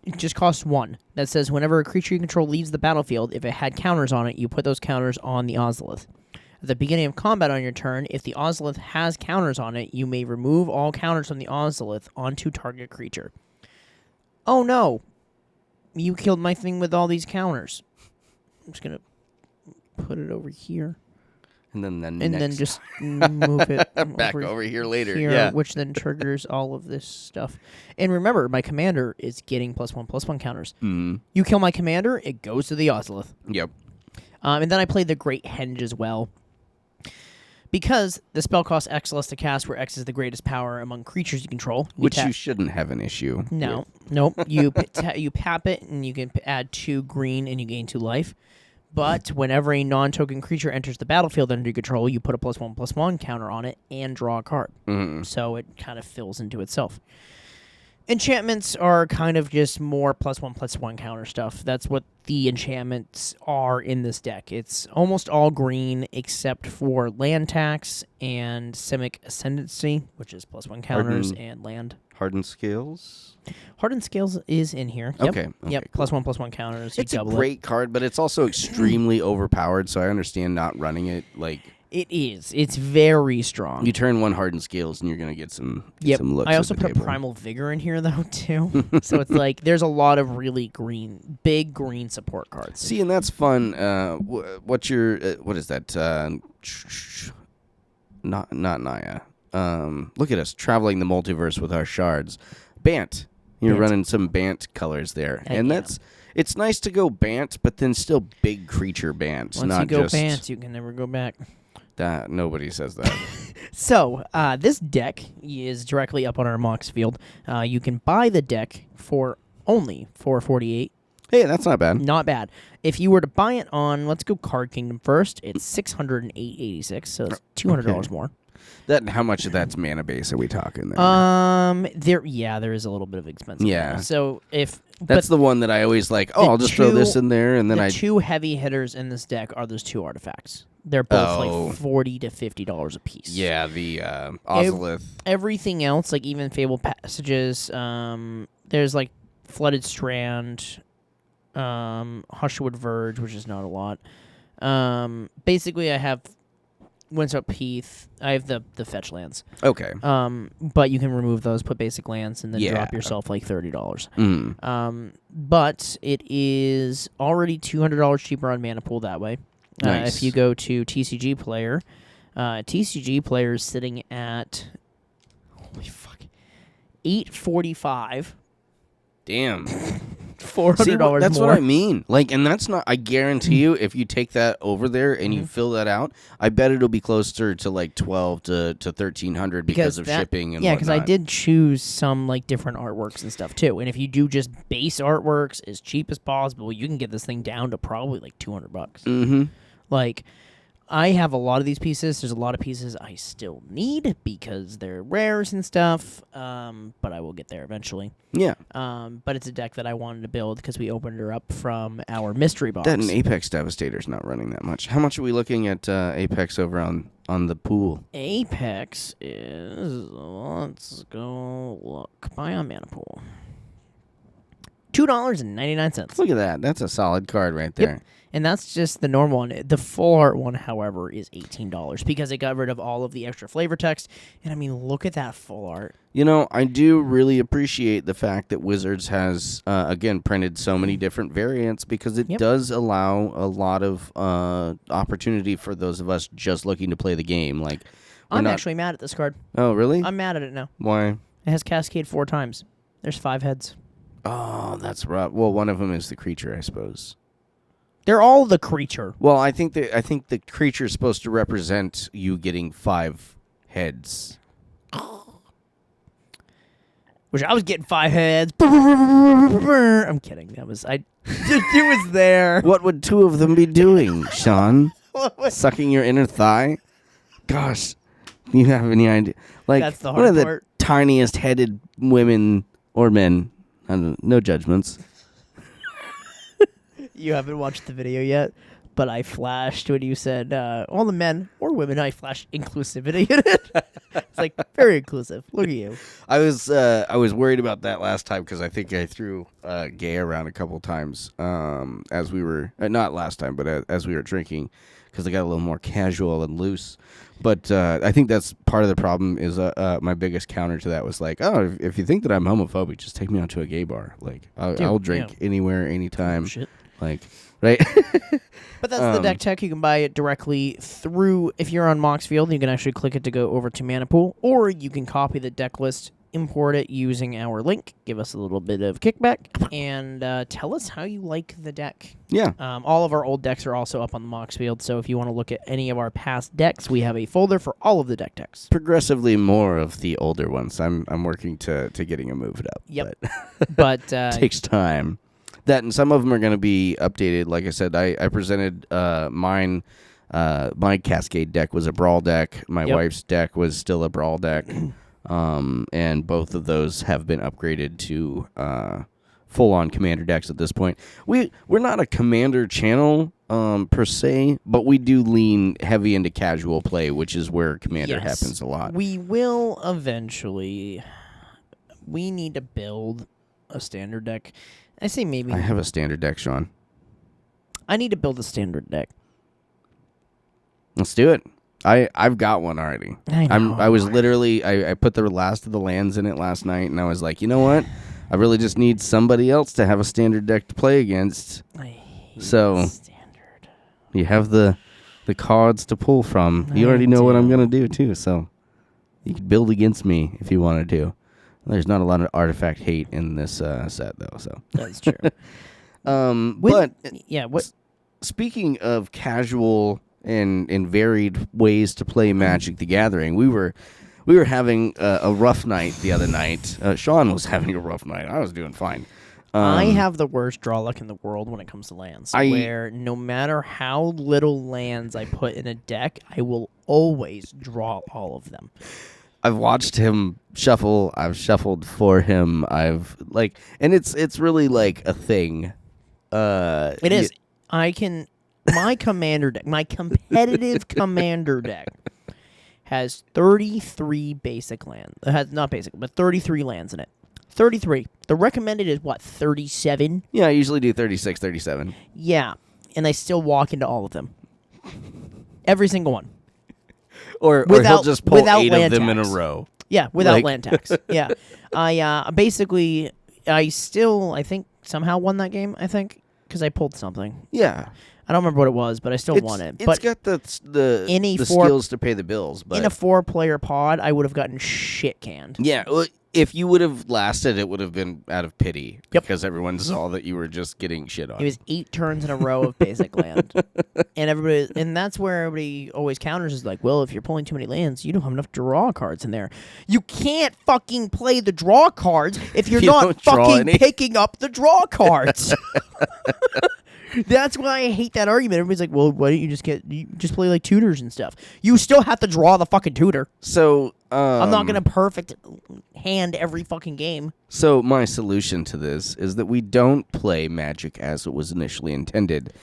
It just costs 1. That says whenever a creature you control leaves the battlefield, if it had counters on it, you put those counters on the Ozolith. At the beginning of combat on your turn, if the Ozolith has counters on it, you may remove all counters from the Ozolith onto target creature. Oh no! You killed my thing with all these counters. I'm just gonna put it over here. And then then just move it back over here later. Which then triggers all of this stuff. And remember, my commander is getting +1/+1 counters. You kill my commander, it goes to the Ozolith. Yep. And then I played the Great Henge as well. Because the spell costs X less to cast, where X is the greatest power among creatures you control. Which you shouldn't have an issue with. Nope. You pap it, and you can add 2 green, and you gain 2 life. But whenever a non-token creature enters the battlefield under your control, you put a +1/+1 counter on it and draw a card. So it kind of fills into itself. Enchantments are kind of just more +1/+1 counter stuff. That's what the enchantments are in this deck. It's almost all green except for land tax and Simic Ascendancy, which is +1 counters, and land. Hardened Scales? Hardened Scales is in here. Yep. Okay. Yep, cool. +1/+1 counters. It's a great card, but it's also extremely overpowered, so I understand not running it. Like, it is. It's very strong. you turn 1 Hardened Scales, and you're going to get some looks I also at the put table. a Primal Vigor in here, though, too. So it's like there's a lot of really big green support cards. See, and that's fun. What's your... what is that? Not Naya. Look at us traveling the multiverse with our shards. Bant. You're running some Bant colors there. And it's nice to go Bant, but then still big creature Bant. Once you go Bant, you can never go back. That nobody says that. So, this deck is directly up on our Mox field. You can buy the deck for only $448. Hey, that's not bad. Not bad. If you were to buy it on, let's go Card Kingdom first, it's $608.86, so it's $200 more. How much of that's mana base are we talking there? There is a little bit of expensive. Yeah. Mana. So That's the one that I always like. Oh, I'll just throw this in there, and then the two heavy hitters in this deck are those two artifacts. They're both like $40 to $50 a piece. Yeah, the Ozolith. Everything else, like even Fabled Passages, there's like Flooded Strand, Hushwood Verge, which is not a lot. Basically, I have Winthrop Heath. I have the fetch lands. Okay. But you can remove those, put basic lands, and then drop yourself like $30. But it is already $200 cheaper on Manapool that way. Nice. If you go to TCG Player, TCG Player is sitting at $845. Damn. $400 more. That's what I mean. Like, and that's not. I guarantee you, if you take that over there and you fill that out, I bet it'll be closer to like $1,200 to $1,300 because of shipping and because I did choose some like different artworks and stuff too. And if you do just base artworks as cheap as possible, you can get this thing down to probably like $200. Mm-hmm. Like, I have a lot of these pieces. There's a lot of pieces I still need because they're rares and stuff. But I will get there eventually. Yeah. But it's a deck that I wanted to build because we opened her up from our mystery box. That and Apex Devastator's not running that much. How much are we looking at Apex over on the pool? Apex is, let's go look. Buy on Manapool. $2.99. Look at that. That's a solid card right there. Yep. And that's just the normal one. The full art one, however, is $18 because it got rid of all of the extra flavor text. And I mean, look at that full art. You know, I do really appreciate the fact that Wizards has, again, printed so many different variants because it does allow a lot of opportunity for those of us just looking to play the game. Like, I'm actually mad at this card. Oh, really? I'm mad at it now. Why? It has Cascade 4 times. There's 5 heads. Oh, that's rough. Well, one of them is the creature, I suppose. They're all the creature. Well, I think the creature is supposed to represent you getting 5 heads. Wish I was getting 5 heads. I'm kidding. It was there. What would 2 of them be doing, Shawn? Sucking your inner thigh? Gosh, do you have any idea? Like, that's the one hard of the part. tiniest headed women or men. I don't know, no judgments. You haven't watched the video yet, but I flashed when you said all the men or women. I flashed inclusivity in it. It's like very inclusive. Look at you. I was worried about that last time because I think I threw gay around a couple times as we were not last time, but as we were drinking because I got a little more casual and loose. But I think that's part of the problem. Is my biggest counter to that was like, oh, if you think that I'm homophobic, just take me out to a gay bar. Like I'll drink anywhere, anytime. Shit. Like, right? But that's the deck tech. You can buy it directly through, if you're on Moxfield, you can actually click it to go over to Manapool, or you can copy the deck list, import it using our link, give us a little bit of kickback, and tell us how you like the deck. Yeah. All of our old decks are also up on the Moxfield, so if you want to look at any of our past decks, we have a folder for all of the deck techs. Progressively more of the older ones. I'm working to getting them moved up. Yep. But takes time. That and some of them are going to be updated. Like I said, I presented mine. My Cascade deck was a Brawl deck. My wife's deck was still a Brawl deck. And both of those have been upgraded to full-on Commander decks at this point. We're not a Commander channel per se, but we do lean heavy into casual play, which is where Commander happens a lot. We will eventually. We need to build a standard deck. I say maybe. I have a standard deck, Shawn. I need to build a standard deck. Let's do it. I've got one already. I know. I was literally I put the last of the lands in it last night, and I was like, you know what? I really just need somebody else to have a standard deck to play against. I hate standard. You have the cards to pull from. You already know what I'm gonna do too, so you could build against me if you wanted to. There's not a lot of artifact hate in this set, though. So that's true. But yeah, what? Speaking of casual in varied ways to play Magic the Gathering. We were having a rough night the other night. Shawn was having a rough night. I was doing fine. I have the worst draw luck in the world when it comes to lands, where no matter how little lands I put in a deck, I will always draw all of them. I've watched him shuffle. I've shuffled for him. And it's really like a thing. It is. My commander deck, my competitive commander deck, has 33 basic lands. It has not basic, but 33 lands in it. 33. The recommended is what, 37? Yeah, I usually do 36, 37. Yeah, and I still walk into all of them. Every single one. Or he'll just pull 8 of them in a row. Yeah, without land tax. Yeah. I think somehow won that game, because I pulled something. Yeah. I don't remember what it was, but I still won it. It's got the skills to pay the bills. But in a 4-player pod, I would have gotten shit canned. Yeah, well, if you would have lasted, it would have been out of pity. Yep. Because everyone saw that you were just getting shit on. It was 8 turns in a row of basic land. And that's where everybody always counters is like, well, if you're pulling too many lands, you don't have enough draw cards in there. You can't fucking play the draw cards if you're not fucking picking up the draw cards. That's why I hate that argument. Everybody's like, well, why don't you just play like tutors and stuff? You still have to draw the fucking tutor. So, I'm not going to perfect hand every fucking game. So my solution to this is that we don't play Magic as it was initially intended.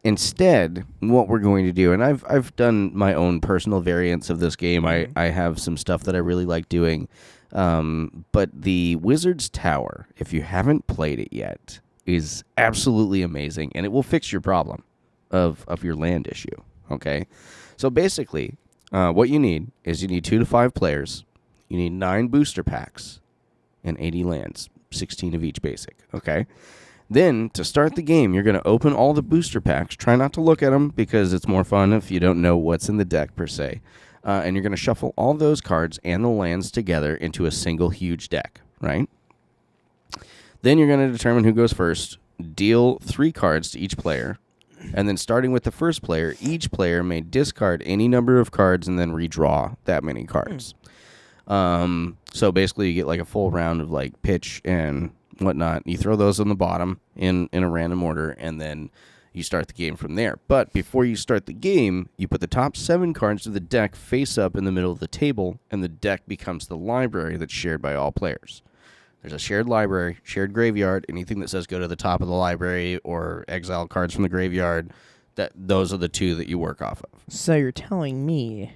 Instead, what we're going to do, and I've done my own personal variants of this game. I have some stuff that I really like doing. But the Wizard's Tower, if you haven't played it yet, is absolutely amazing, and it will fix your problem of your land issue, okay? So basically, what you need is 2 to 5 players, you need 9 booster packs, and 80 lands, 16 of each basic, okay? Then, to start the game, you're going to open all the booster packs. Try not to look at them, because it's more fun if you don't know what's in the deck, per se. And you're going to shuffle all those cards and the lands together into a single huge deck, right? Then you're going to determine who goes first, deal 3 cards to each player, and then starting with the first player, each player may discard any number of cards and then redraw that many cards. So basically you get like a full round of like pitch and whatnot. You throw those on the bottom in a random order, and then you start the game from there. But before you start the game, you put the top 7 cards of the deck face up in the middle of the table, and the deck becomes the library that's shared by all players. There's a shared library, shared graveyard. Anything that says go to the top of the library or exile cards from the graveyard, those are the 2 that you work off of. So you're telling me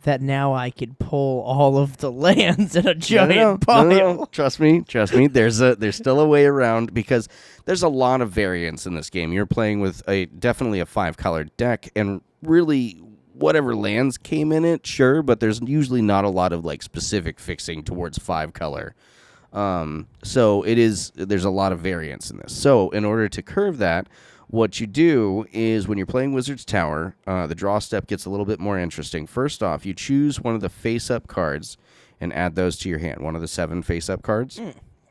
that now I could pull all of the lands in a giant pile? No. Trust me. There's still a way around, because there's a lot of variance in this game. You're playing with definitely a 5-colored deck, and really whatever lands came in it, sure, but there's usually not a lot of like specific fixing towards 5-color. So there's a lot of variance in this. So in order to curve that, what you do is when you're playing Wizard's Tower, the draw step gets a little bit more interesting. First off, you choose one of the face-up cards and add those to your hand, one of the 7 face-up cards.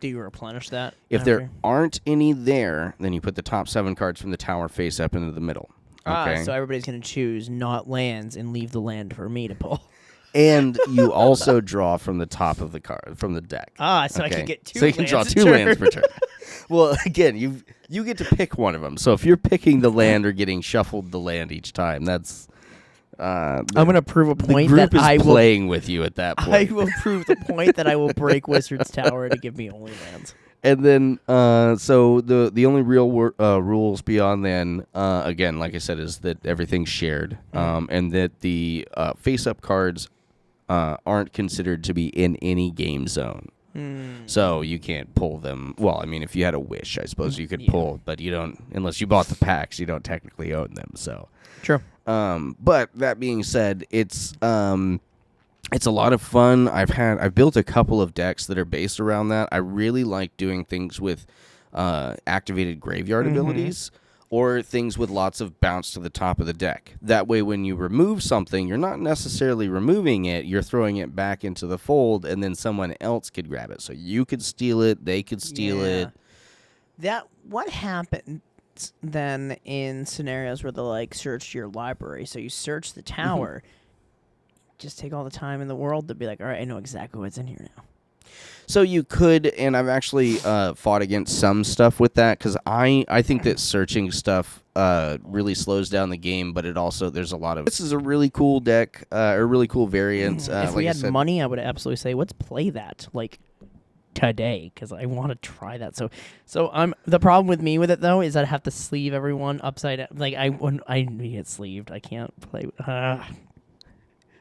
Do you replenish that? If there aren't any there, then you put the top 7 cards from the tower face-up into the middle. Okay? So everybody's going to choose not lands and leave the land for me to pull. And you also draw from the top of the card, from the deck. So I can get 2 lands. So you can draw 2 lands per turn. Well, again, you get to pick one of them. So if you're picking the land or getting shuffled the land each time, that's... I'm going to prove a point that I will... playing with you at that point. I will prove the point that I will break Wizard's Tower to give me only lands. And then, so the only real rules beyond then, again, like I said, is that everything's shared, and that the face-up cards aren't considered to be in any game zone. So you can't pull them. Well, I mean, if you had a wish, I suppose you could pull, but you don't, unless you bought the packs, you don't technically own them. So true. But that being said, it's a lot of fun. I've built a couple of decks that are based around that. I really like doing things with activated graveyard abilities, or things with lots of bounce to the top of the deck. That way, when you remove something, you're not necessarily removing it, you're throwing it back into the fold, and then someone else could grab it. So you could steal it, they could steal it. What happened? different than in scenarios where they like search your library. So you search the tower, just take all the time in the world to be like, all right, I know exactly what's in here now. So you could, and I've actually fought against some stuff with that, because I think that searching stuff really slows down the game, but it also, there's a lot of, this is a really cool deck, a really cool variant. If we like had money, I would absolutely say, let's play that, like, today, because I want to try that. So the problem with me with it, though, is I'd have to sleeve everyone upside down. Like, I need it sleeved. I can't play.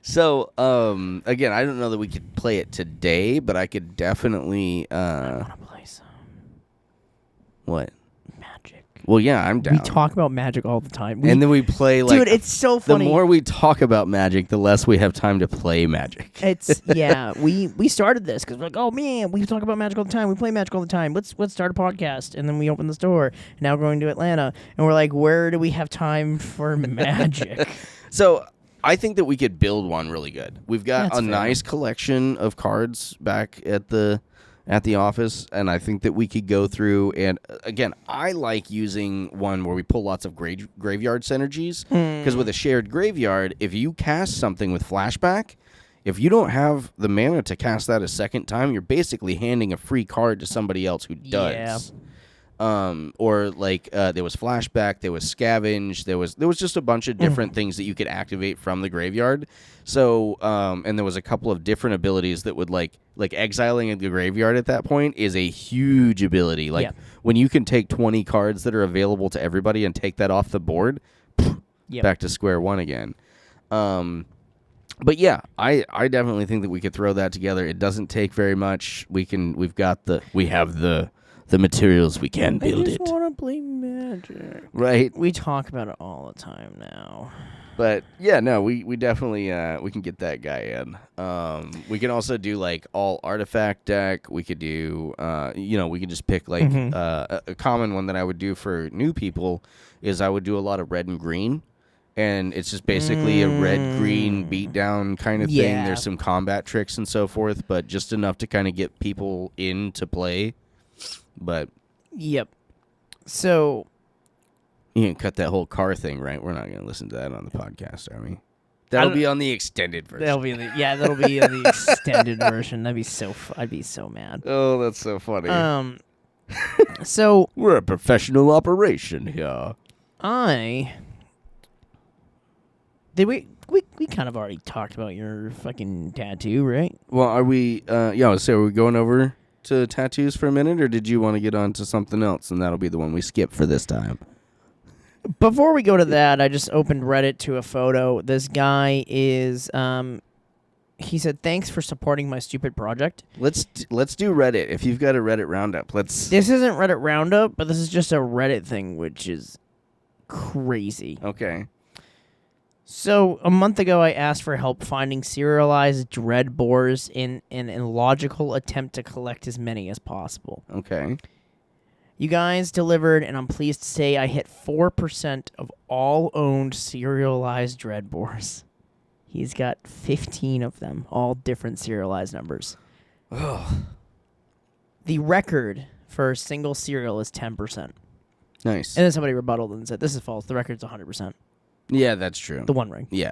So, again, I don't know that we could play it today, but I could definitely, I want to play some what? Magic. Well, yeah, I'm down. We talk about Magic all the time. And then we play, like... Dude, it's so funny. The more we talk about Magic, the less we have time to play Magic. It's, yeah, we started this because we're like, oh, man, we talk about Magic all the time. We play Magic all the time. Let's start a podcast. And then we open the store. Now we're going to Atlanta. And we're like, where do we have time for Magic? So... I think that we could build one really good. We've got That's a fair. nice collection of cards back at the office, and I think that we could go through and again, I like using one where we pull lots of graveyard synergies, because with a shared graveyard, if you cast something with flashback, if you don't have the mana to cast that a second time, you're basically handing a free card to somebody else who does. Yeah. Or like there was flashback, there was scavenge, there was just a bunch of different things that you could activate from the graveyard. So and there was a couple of different abilities that would like exiling the graveyard at that point is a huge ability. Like when you can take 20 cards that are available to everybody and take that off the board, back to square one again. But yeah, I definitely think that we could throw that together. It doesn't take very much. We have the materials, we can build it. I just want to play Magic. Right. We talk about it all the time now. But yeah, no, we definitely we can get that guy in. We can also do like all artifact deck. We could do we can just pick like a common one that I would do for new people is I would do a lot of red and green. And it's just basically a red-green beatdown kind of thing. There's some combat tricks and so forth, but just enough to kind of get people into play. But yep. So you can cut that whole car thing, right? We're not going to listen to that on the podcast, are we? That'll be on the extended version. That'll be in the extended version. That'd be I'd be so mad. Oh, that's so funny. So we're a professional operation here. We kind of already talked about your fucking tattoo, right? Well, are we? Are we going over to tattoos for a minute, or did you want to get on to something else, and that'll be the one we skip for this time? Before we go to that, I just opened Reddit to a photo. This guy is, he said, thanks for supporting my stupid project. Let's do Reddit. If you've got a Reddit roundup, This isn't Reddit roundup, but this is just a Reddit thing, which is crazy. Okay. So, a month ago, I asked for help finding serialized dread boars in an illogical attempt to collect as many as possible. Okay. You guys delivered, and I'm pleased to say I hit 4% of all owned serialized dread boars. He's got 15 of them, all different serialized numbers. Ugh. The record for a single serial is 10%. Nice. And then somebody rebutted and said, this is false. The record's 100%. Yeah, that's true. The One Ring. Yeah.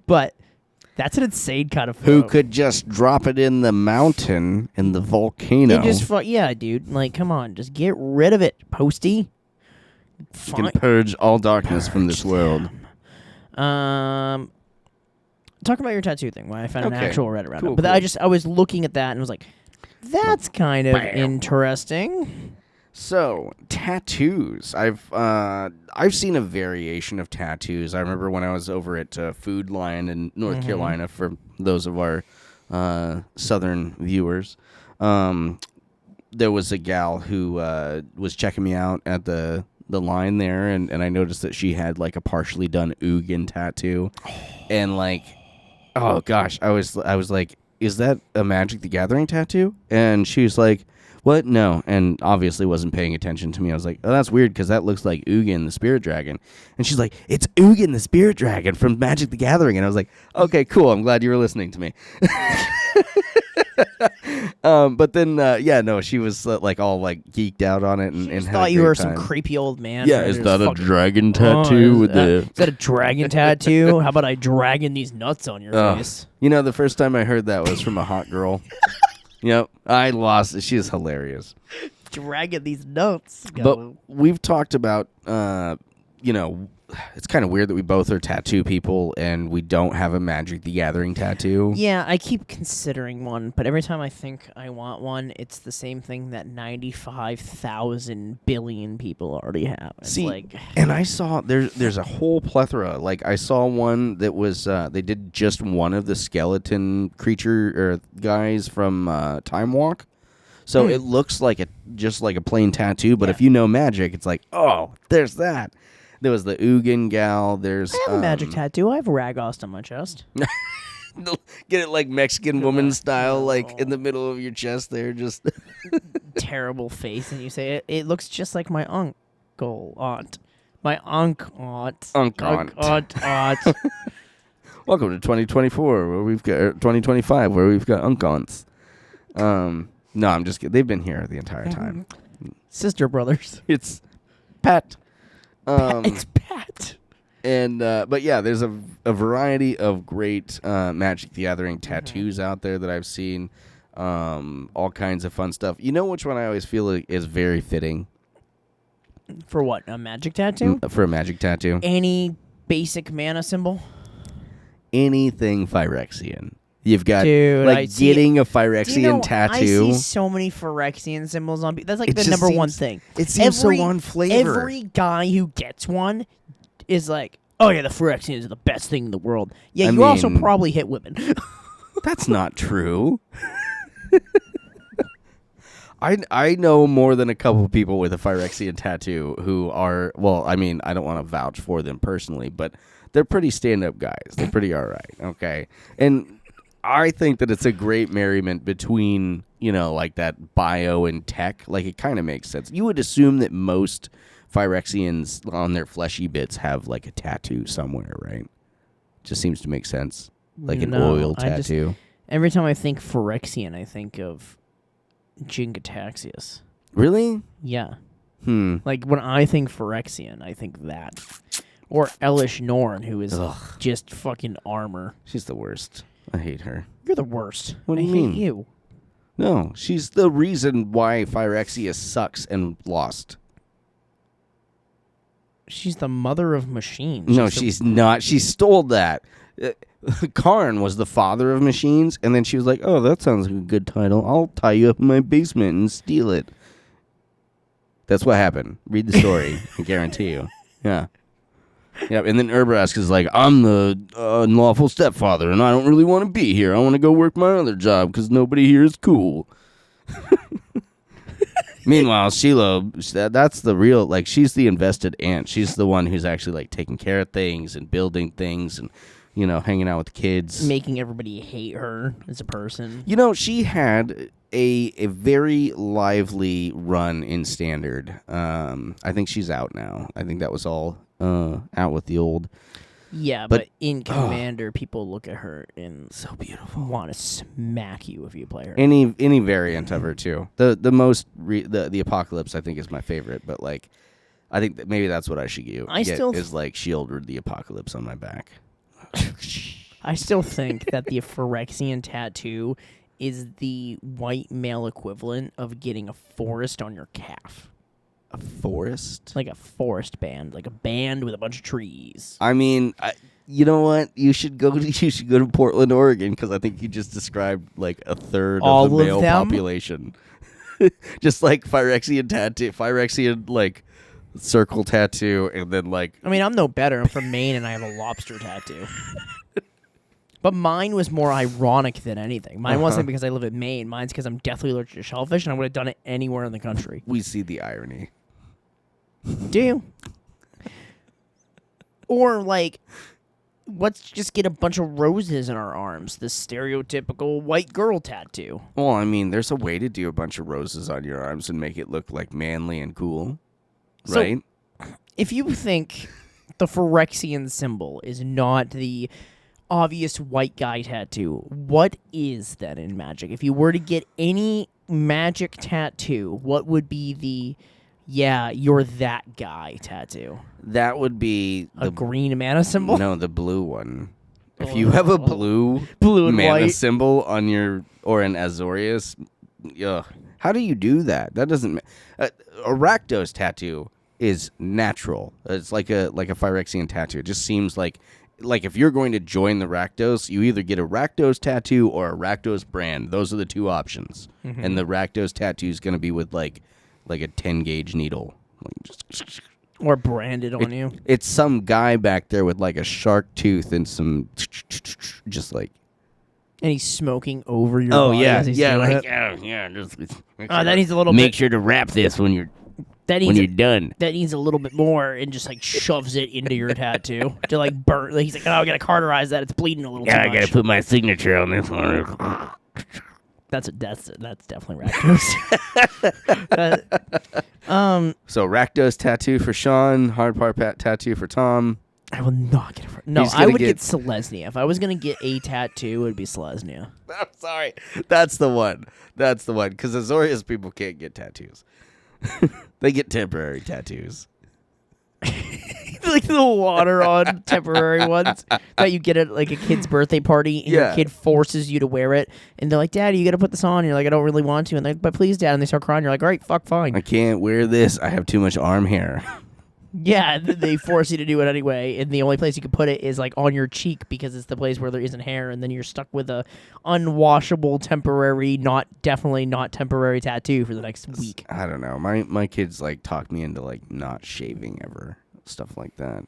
But that's an insane kind of photo. Who could just drop it in the mountain, in the volcano? Yeah, dude. Like, come on. Just get rid of it, Posty. You can purge all darkness from this world. Talk about your tattoo thing. Why I found an actual Reddit roundup. Cool, but cool. I was looking at that and was like, that's kind of interesting. So, tattoos. I've seen a variation of tattoos. I remember when I was over at Food Lion in North Carolina, for those of our southern viewers, there was a gal who was checking me out at the line there, and I noticed that she had like a partially done Ugin tattoo, and like, oh gosh, I was like, is that a Magic the Gathering tattoo? And she was like, what? No. And obviously wasn't paying attention to me. I was like, oh, that's weird because that looks like Ugin the Spirit Dragon. And she's like, it's Ugin the Spirit Dragon from Magic the Gathering. And I was like, okay, cool. I'm glad you were listening to me. But then, no, she was like all like geeked out on it and Just had a thought you great were time. some creepy old man. Yeah, trying is to that just a fucking- dragon Oh, tattoo with the? is that a dragon tattoo? How about I dragon these nuts on your face? You know, the first time I heard that was from a hot girl. Yep, I lost it. She is hilarious. Dragon these nuts. But we've talked about, it's kind of weird that we both are tattoo people and we don't have a Magic the Gathering tattoo. Yeah, I keep considering one, but every time I think I want one, it's the same thing that 95,000 billion people already have. It's See, like, and I saw there's a whole plethora. Like I saw one that was they did just one of the skeleton creature or guys from Time Walk. So it looks like just like a plain tattoo, but if you know Magic, it's like, oh, there's that. There was the Ugin gal. There's I have a magic tattoo. I have Ragost on my chest. Get it like Mexican woman style, like in the middle of your chest there, just Terrible face, and you say it. It looks just like my aunt. My aunt. Aunt. Welcome to 2024, where we've got 2025, where we've got uncons. No, I'm just kidding. They've been here the entire time. Sister brothers. It's Pat. It's Pat. And but yeah, there's a variety of great Magic the Gathering tattoos out there that I've seen. All kinds of fun stuff. You know which one I always feel like is very fitting For what? A magic tattoo? for a Magic tattoo? Any basic mana symbol? Anything Phyrexian. You've got Dude, like getting a Phyrexian tattoo. I see so many Phyrexian symbols on. That's like It the just number one seems- thing. It seems so on flavor. Every guy who gets one is like, oh yeah, the Phyrexians are the best thing in the world. Yeah, I you also mean- probably hit women. That's not true. I know more than a couple people with a Phyrexian tattoo who are, well, I mean, I don't want to vouch for them personally, but they're pretty stand-up guys. They're pretty all right, okay? And I think that it's a great merriment between, like that bio and tech. Like, it kind of makes sense. You would assume that most Phyrexians on their fleshy bits have, like, a tattoo somewhere, right? Just seems to make sense. Like an oil tattoo. Every time I think Phyrexian, I think of Jingataxius. Really? Yeah. Hmm. Like, when I think Phyrexian, I think that. Or Elish Norn, who is just fucking armor. She's the worst. I hate her. You're the worst. What do you I mean? hate you. No, she's the reason why Phyrexius sucks and lost. She's the mother of machines. No, she's not. She stole that. Karn was the father of machines, and then she was like, oh, that sounds like a good title. I'll tie you up in my basement and steal it. That's what happened. Read the story. I guarantee you. Yeah. Yeah, and then Urbrask is like, I'm the unlawful stepfather, and I don't really want to be here. I want to go work my other job because nobody here is cool. Meanwhile, Sheila, that's the real, like, she's the invested aunt. She's the one who's actually, like, taking care of things and building things and, hanging out with kids. making everybody hate her as a person. She had a very lively run in Standard. I think she's out now. I think that was all out with the old. Yeah, but in Commander, people look at her and So beautiful. want to smack you if you play her. Any variant of her too. The most the Apocalypse I think is my favorite, but like I think that maybe that's what I should get is like Shield or the Apocalypse on my back. I still think that the Phyrexian tattoo is the white male equivalent of getting a forest on your calf. A forest? Like a forest band, like a band with a bunch of trees. I mean, you know what? You should go to Portland, Oregon, because I think you just described like a third All of the of male them? population. Just like Phyrexian tattoo, Phyrexian like circle tattoo, and then like I mean, I'm no better. I'm from Maine, and I have a lobster tattoo. But mine was more ironic than anything. Mine wasn't because I live in Maine. Mine's because I'm deathly allergic to shellfish, and I would have done it anywhere in the country. we see the irony. Do you? Or, like, let's just get a bunch of roses in our arms. The stereotypical white girl tattoo. Well, I mean, there's a way to do a bunch of roses on your arms and make it look like manly and cool, So- right? If you think the Phyrexian symbol is not the obvious white guy tattoo. What is that in Magic? If you were to get any Magic tattoo, what would be the you're that guy tattoo? That would be a green mana symbol? No, the blue one. If you have a blue and mana white symbol on your or an Azorius, how do you do that? That doesn't. A Rakdos tattoo is natural. It's like a Phyrexian tattoo. It just seems like if you're going to join the Rakdos, you either get a Rakdos tattoo or a Rakdos brand. Those are the two options. Mm-hmm. And the Rakdos tattoo is going to be with like a 10 gauge needle, or branded on you. It's some guy back there with like a shark tooth and some just like. And he's smoking over your body as he's doing it. That needs a little bit. Make sure to wrap this when you're done. That needs a little bit more, and just like shoves it into your tattoo to like burn. Like, he's like, I gotta cauterize that. It's bleeding a little too much. I gotta put my signature on this one. That's definitely Rakdos. So Rakdos tattoo for Shawn, hard part tattoo for Tom. I will not get it. I would get Selesnya. If I was gonna get a tattoo, it would be Selesnya. I'm sorry. That's the one. Because Azorius people can't get tattoos. They get temporary tattoos. Like the water on temporary ones that you get at like a kid's birthday party, and your kid forces you to wear it, and they're like, "Daddy, you got to put this on." And you're like, "I don't really want to," and they're like, "But please, Dad." And they start crying. You're like, "All right, fine." I can't wear this. I have too much arm hair. Yeah, they force you to do it anyway, and the only place you can put it is like on your cheek because it's the place where there isn't hair, and then you're stuck with a unwashable, temporary, definitely not temporary tattoo for the next week. I don't know. My kids like talk me into like not shaving ever, stuff like that.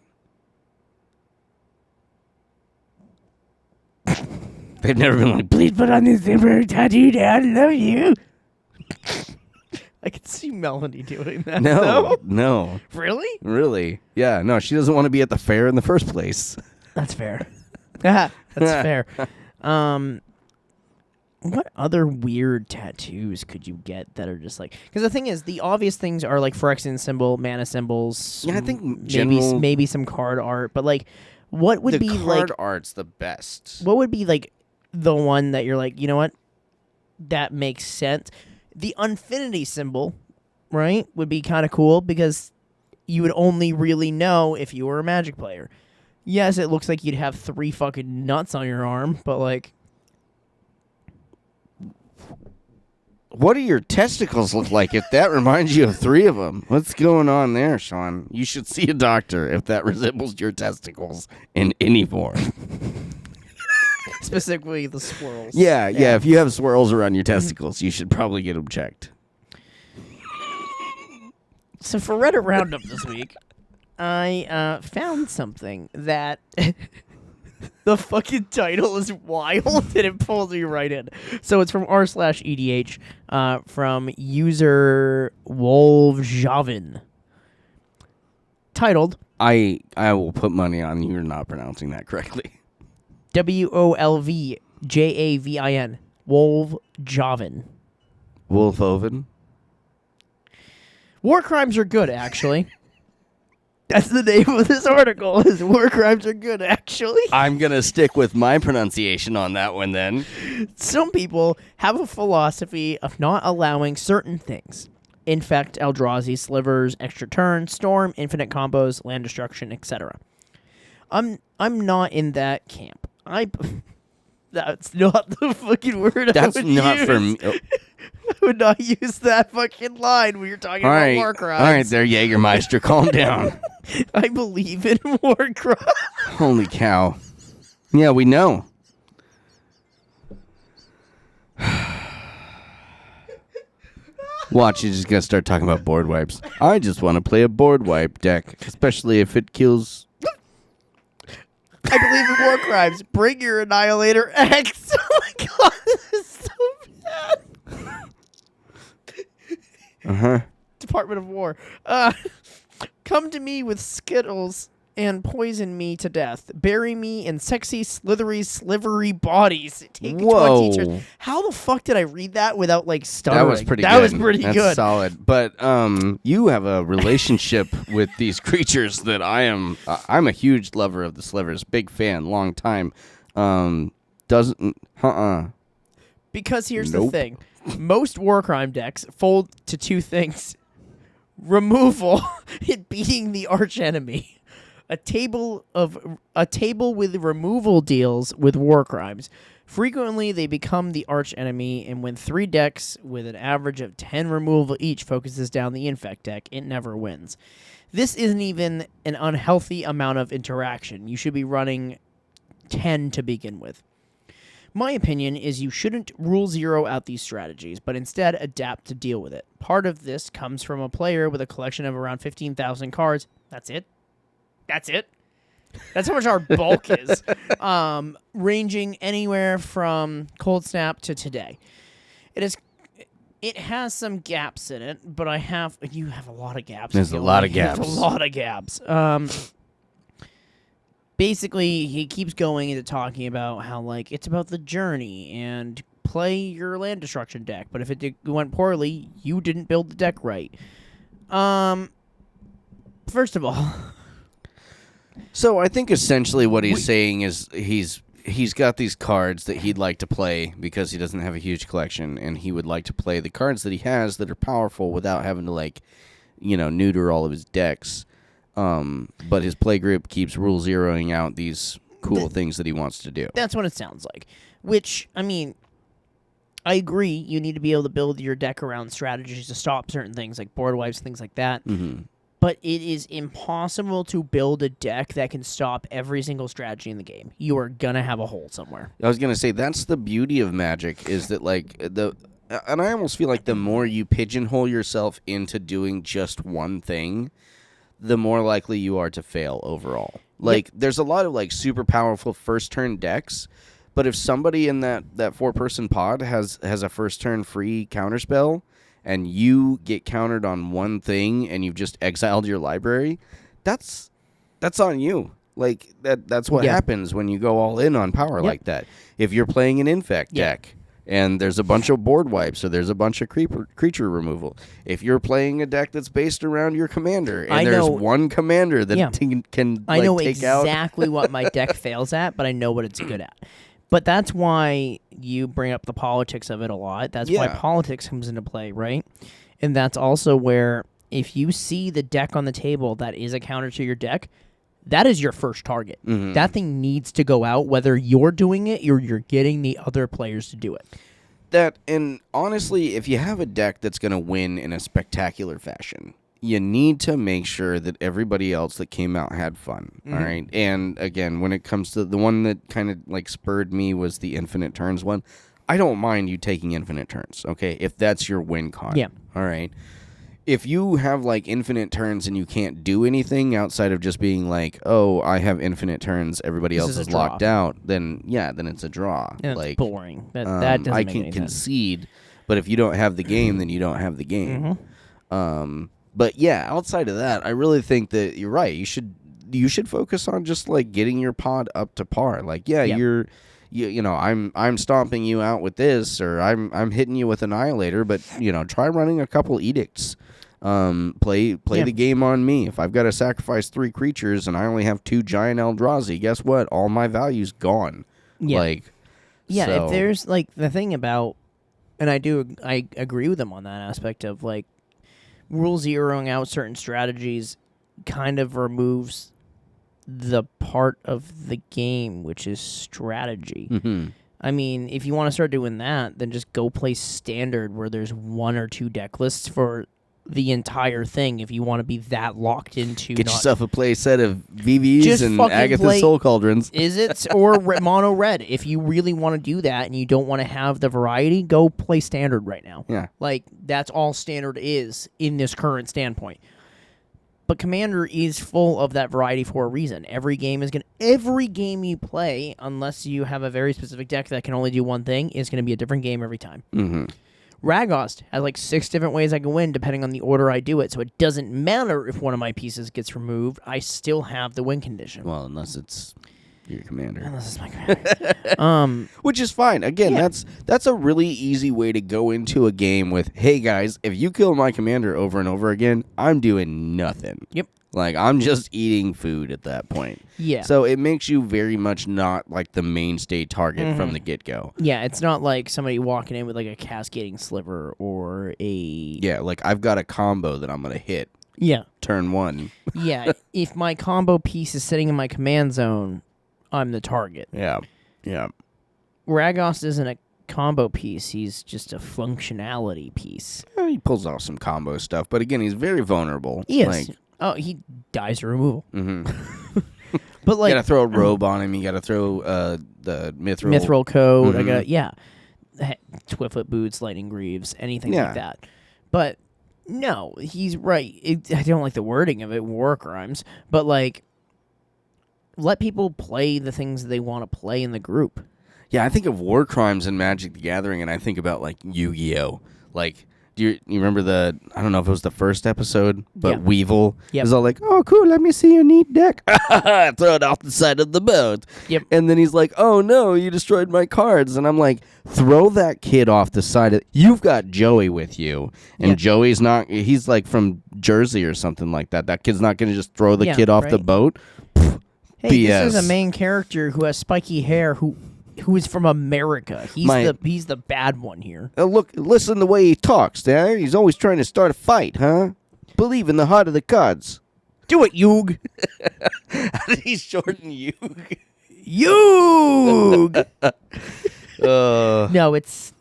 They've never been like, please put on this temporary tattoo, Dad. I love you. I can see Melanie doing that. No. Really? Really? Yeah. No, she doesn't want to be at the fair in the first place. That's fair. That's fair. What other weird tattoos could you get that are just like? Because the thing is, the obvious things are like Phyrexian symbol, mana symbols. Yeah, I think maybe some card art, but like, what would be like? The card art's the best. What would be like the one that you're like, you know what? That makes sense. The Infinity symbol, right, would be kind of cool because you would only really know if you were a Magic player. Yes, it looks like you'd have 3 fucking nuts on your arm, but like... What do your testicles look like if that reminds you of 3 of them? What's going on there, Shawn? You should see a doctor if that resembles your testicles in any form. Specifically the swirls. Yeah. If you have swirls around your testicles, you should probably get them checked. So for Reddit Roundup this week, I found something that the fucking title is wild and it pulls me right in. So it's from r/EDH from user Wolvjavin. Titled, I will put money on you're not pronouncing that correctly. WOLVJAVIN. Wolvjavin. Wolfoven? War crimes are good, actually. That's the name of this article, is War crimes are good, actually. I'm going to stick with my pronunciation on that one, then. Some people have a philosophy of not allowing certain things. Infect, Eldrazi, slivers, extra turn, storm, infinite combos, land destruction, etc. I'm not in that camp. That's not the fucking word That's I would not use. for me. Oh. I would not use that fucking line when you're talking about war crimes. All right, there, Jägermeister, calm down. I believe in war crimes. Holy cow. Yeah, we know. Watch, you're just going to start talking about board wipes. I just want to play a board wipe deck, especially if it kills... I believe in war crimes. Bring your Annihilator X. Oh my god, this is so bad. Department of War. Come to me with Skittles and poison me to death. Bury me in sexy, slivery bodies. Take 20 turns. How the fuck did I read that without like stuttering? That was pretty good. That was pretty That's good. solid. But you have a relationship with these creatures that I'm a huge lover of the slivers. Big fan, long time. Doesn't Because here's Nope. the thing. Most war crime decks fold to two things. Removal and beating the arch enemy. A table with removal deals with war crimes. Frequently, they become the arch enemy, and when 3 decks with an average of 10 removal each focuses down the infect deck, it never wins. This isn't even an unhealthy amount of interaction. You should be running 10 to begin with. My opinion is you shouldn't rule 0 out these strategies, but instead adapt to deal with it. Part of this comes from a player with a collection of around 15,000 cards. That's it. That's how much our bulk is. Ranging anywhere from Cold Snap to today. It has some gaps in it, but you have a lot of gaps. There's a lot of You have gaps. a lot of gaps. Basically, he keeps going into talking about how, like, it's about the journey and play your land destruction deck. But if it went poorly, you didn't build the deck right. First of all, So I think essentially what he's saying is he's got these cards that he'd like to play because he doesn't have a huge collection, and he would like to play the cards that he has that are powerful without having to neuter all of his decks. But his play group keeps rule zeroing out these cool things that he wants to do. that's what it sounds like. Which, I mean, I agree. You need to be able to build your deck around strategies to stop certain things like board wipes, things like that. Mm-hmm. But it is impossible to build a deck that can stop every single strategy in the game. You are going to have a hole somewhere. I was going to say, that's the beauty of Magic, is that, and I almost feel like the more you pigeonhole yourself into doing just one thing, the more likely you are to fail overall. There's a lot of, super powerful first-turn decks, but if somebody in that 4-person pod has a first-turn free counterspell, and you get countered on one thing and you've just exiled your library, that's on you. That's what happens when you go all in on power like that. If you're playing an infect deck and there's a bunch of board wipes or there's a bunch of creature removal, if you're playing a deck that's based around your commander and there's one commander that can I know take out exactly what my deck fails at, but I know what it's good at. But that's why you bring up the politics of it a lot. That's why politics comes into play, right? And that's also where if you see the deck on the table that is a counter to your deck, that is your first target. Mm-hmm. That thing needs to go out, whether you're doing it or you're getting the other players to do it. And honestly, if you have a deck that's going to win in a spectacular fashion, you need to make sure that everybody else that came out had fun, all right? And again, when it comes to the one that kind of spurred me was the infinite turns one. I don't mind you taking infinite turns, okay, if that's your win con. Yeah. All right? If you have infinite turns and you can't do anything outside of just being oh, I have infinite turns, everybody else is locked out, then it's a draw. And it's boring. That doesn't I make can any concede, but if you don't have the game, then you don't have the game. But yeah, outside of that, I really think that you're right. You should focus on just getting your pod up to par. I'm stomping you out with this, or I'm hitting you with Annihilator, but try running a couple edicts. Play the game on me. If I've got to sacrifice 3 creatures and I only have 2 giant Eldrazi, guess what? All my value's gone. Yeah. If there's the thing about, and I agree with them on that aspect of rule zeroing out certain strategies kind of removes the part of the game, which is strategy. Mm-hmm. I mean, if you want to start doing that, then just go play standard where there's 1 or 2 deck lists for the entire thing if you want to be that locked into. Get yourself a play set of VVs and Agatha's Soul Cauldrons. Is it? Or mono red. If you really want to do that and you don't want to have the variety, go play standard right now. Yeah. That's all standard is in this current standpoint. But Commander is full of that variety for a reason. Every game you play, unless you have a very specific deck that can only do one thing, is going to be a different game every time. Mm-hmm. Raghost has 6 different ways I can win depending on the order I do it, so it doesn't matter if one of my pieces gets removed. I still have the win condition. Well, unless it's your commander. Unless it's my commander. Which is fine. Again, that's a really easy way to go into a game with, hey guys, if you kill my commander over and over again, I'm doing nothing. Yep. Like, I'm just eating food at that point. Yeah. So it makes you very much not like the mainstay target from the get-go. Yeah, it's not like somebody walking in with like a cascading sliver or a... Yeah, like I've got a combo that I'm going to hit. Yeah. Turn 1. Yeah, if my combo piece is sitting in my command zone, I'm the target. Yeah. Yeah. Ragos isn't a combo piece, he's just a functionality piece. He pulls off some combo stuff, but again, he's very vulnerable. Yes. Like, oh, he dies to removal. mm-hmm. But like, You got to throw a robe on him. You got to throw the mithril code. Mhm. I got Twifflet boots, lightning greaves, anything Yeah. like that. But no, he's right. I don't like the wording of it, war crimes. But like, let people play the things they want to play in the group. Yeah, I think of war crimes in Magic the Gathering, and I think about, like, Yu-Gi-Oh! Like, do you remember I don't know if it was the first episode, but Yeah. Weevil Yep. is all like, oh, cool, let me see your neat deck. Throw it off the side of the boat. Yep. And then he's like, oh, no, you destroyed my cards. And I'm like, throw that kid off the side of... You've got Joey with you, and Yeah. Joey's not... He's, like, from Jersey or something like that. That kid's not going to just throw the Yeah, kid off the right. boat. Hey, BS. this is a main character who has spiky hair who is from America. He's the bad one here. Look, listen to the way he talks, there. He's always trying to start a fight, huh? Believe in the heart of the cards. Do it, Yug. How did he shorten Yug? Yug. Uh, No, it's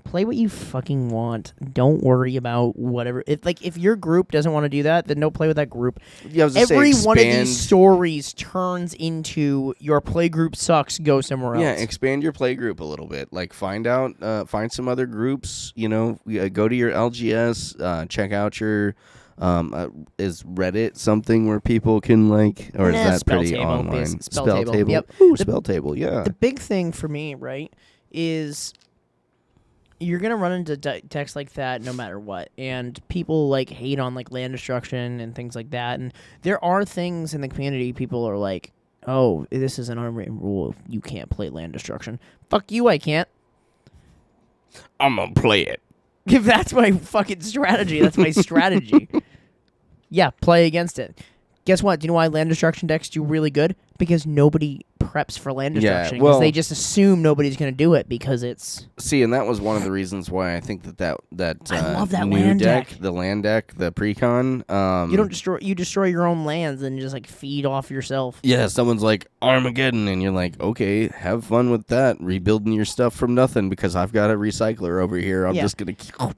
play what you fucking want. Don't worry about whatever. If your group doesn't want to do that, then don't play with that group. yeah, I was gonna Every say one of expand- these stories turns into your play group sucks. Go somewhere else. Yeah, expand your play group a little bit. Like, find some other groups. You know, go to your LGS. Check out your. Is Reddit something where people can like, or is that Spell pretty table, online? Spell table. Yep. Ooh, spell table. Yeah. The big thing for me, right, is you're gonna run into decks like that no matter what, and people like hate on like land destruction and things like that. And there are things in the community people are like, "Oh, this is an unwritten rule. You can't play land destruction." Fuck you, I can't. I'm gonna play it. If that's my fucking strategy, that's my strategy. Yeah, play against it. Guess what? Do you know why land destruction decks do really good? Because nobody preps for land Yeah, destruction. well- Because they just assume nobody's going to do it because it's... See, and that was one of the reasons why I think that I love that new land deck. the land deck, the precon. You destroy your own lands and just like feed off yourself. Yeah, someone's like Armageddon, and you're like, okay, have fun with that, rebuilding your stuff from nothing because I've got a recycler over here. I'm Yeah. just gonna.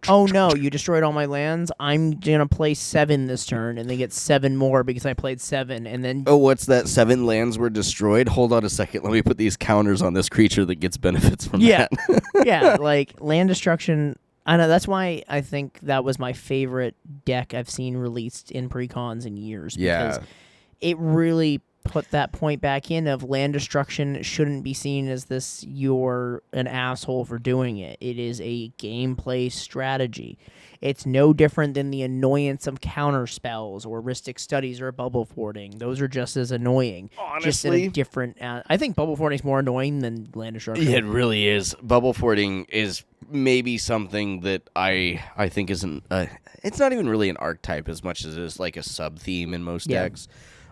Oh no, you destroyed all my lands. I'm gonna play 7 this turn, and they get 7 more because I played 7, and then Oh, what's that? 7 lands were destroyed. Hold on a second. Let me put these counters on this creature that gets benefits from yeah, that. yeah, like land destruction. I know that's why I think that was my favorite deck I've seen released in precons in years. Yeah. Because it really put that point back in of land destruction shouldn't be seen as this you're an asshole for doing it. It is a gameplay strategy. It's no different than the annoyance of counter spells or Ristic Studies or bubble forwarding. Those are just as annoying. Just in a Honestly? different... I think bubble forwarding is more annoying than land destruction. It really is. Bubble forwarding is maybe something that I think isn't. It's not even really an archetype as much as it is like a sub theme in most Yeah. decks.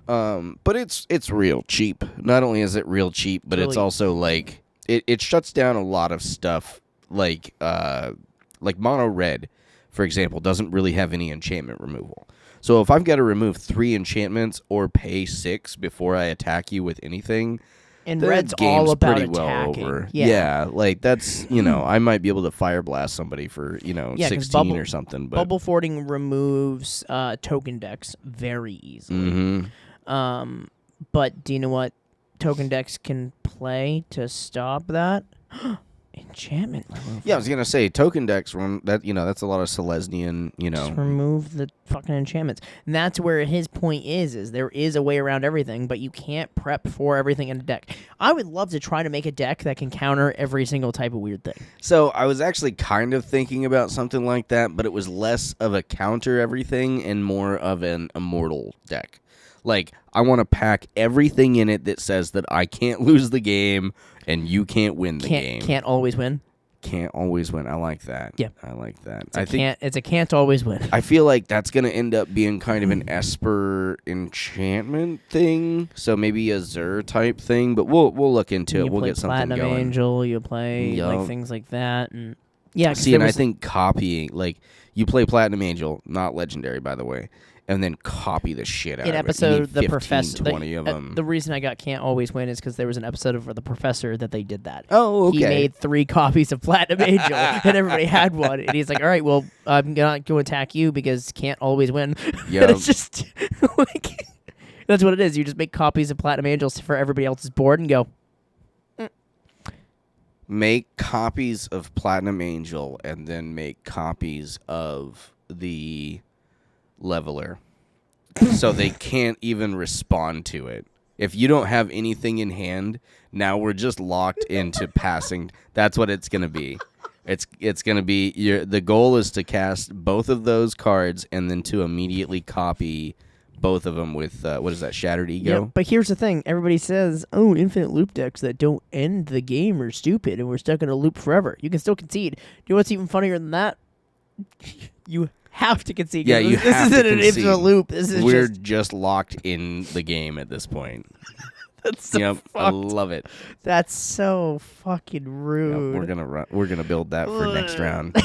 But it's real cheap. Not only is it real cheap, but it's really- also like it shuts down a lot of stuff. Like mono red, for example, doesn't really have any enchantment removal. So if I've got to remove 3 enchantments or pay 6 before I attack you with anything. And The red's game's all about pretty attacking. well over. Yeah. Like that's I might be able to fire blast somebody for 'cause 16 or something. But Bubble forwarding removes token decks very easily. Mhm. But do you know what token decks can play to stop that? Enchantment removal. Yeah, I was gonna say token decks run that. That's a lot of Selesnian. Just remove the fucking enchantments. And that's where his point is there is a way around everything, but you can't prep for everything in a deck. I would love to try to make a deck that can counter every single type of weird thing. So I was actually kind of thinking about something like that, but it was less of a counter everything and more of an immortal deck. Like, I want to pack everything in it that says that I can't lose the game and you can't win the game. Can't always win. can't always win. I like that. Yeah. I like that. It's a can't always win. I feel like that's going to end up being kind of an Esper enchantment thing. So maybe a Zur type thing, but we'll look into it. We'll get something Platinum going. Angel, you play like things like that, and yeah. See, and I think copying, like, you play Platinum Angel, not Legendary, by the way, and then copy the shit out an of episode it. You need the 15, professor 20 of them. The reason I got can't always win is because there was an episode of the professor that they did that. Oh, okay. He made 3 copies of Platinum Angel, and everybody had one. And he's like, "All right, well, I'm not going to attack you because can't always win." Yeah. And it's just like that's what it is. You just make copies of Platinum Angels for everybody else's board and go. Make copies of Platinum Angel and then make copies of the Leveler. So they can't even respond to it. If you don't have anything in hand, now we're just locked into passing. That's what it's going to be. It's going to be the goal is to cast both of those cards and then to immediately copy both of them with what is that, Shattered Ego? Yeah, but here's the thing. Everybody says, "Oh, infinite loop decks that don't end the game are stupid and we're stuck in a loop forever." You can still concede. You know what's even funnier than that? You have to concede. Yeah, you this have isn't to an concede. infinite loop. This is We're just locked in the game at this point. That's so Yep, I fucked. love it. That's so fucking rude. Yep, we're gonna build that for next round.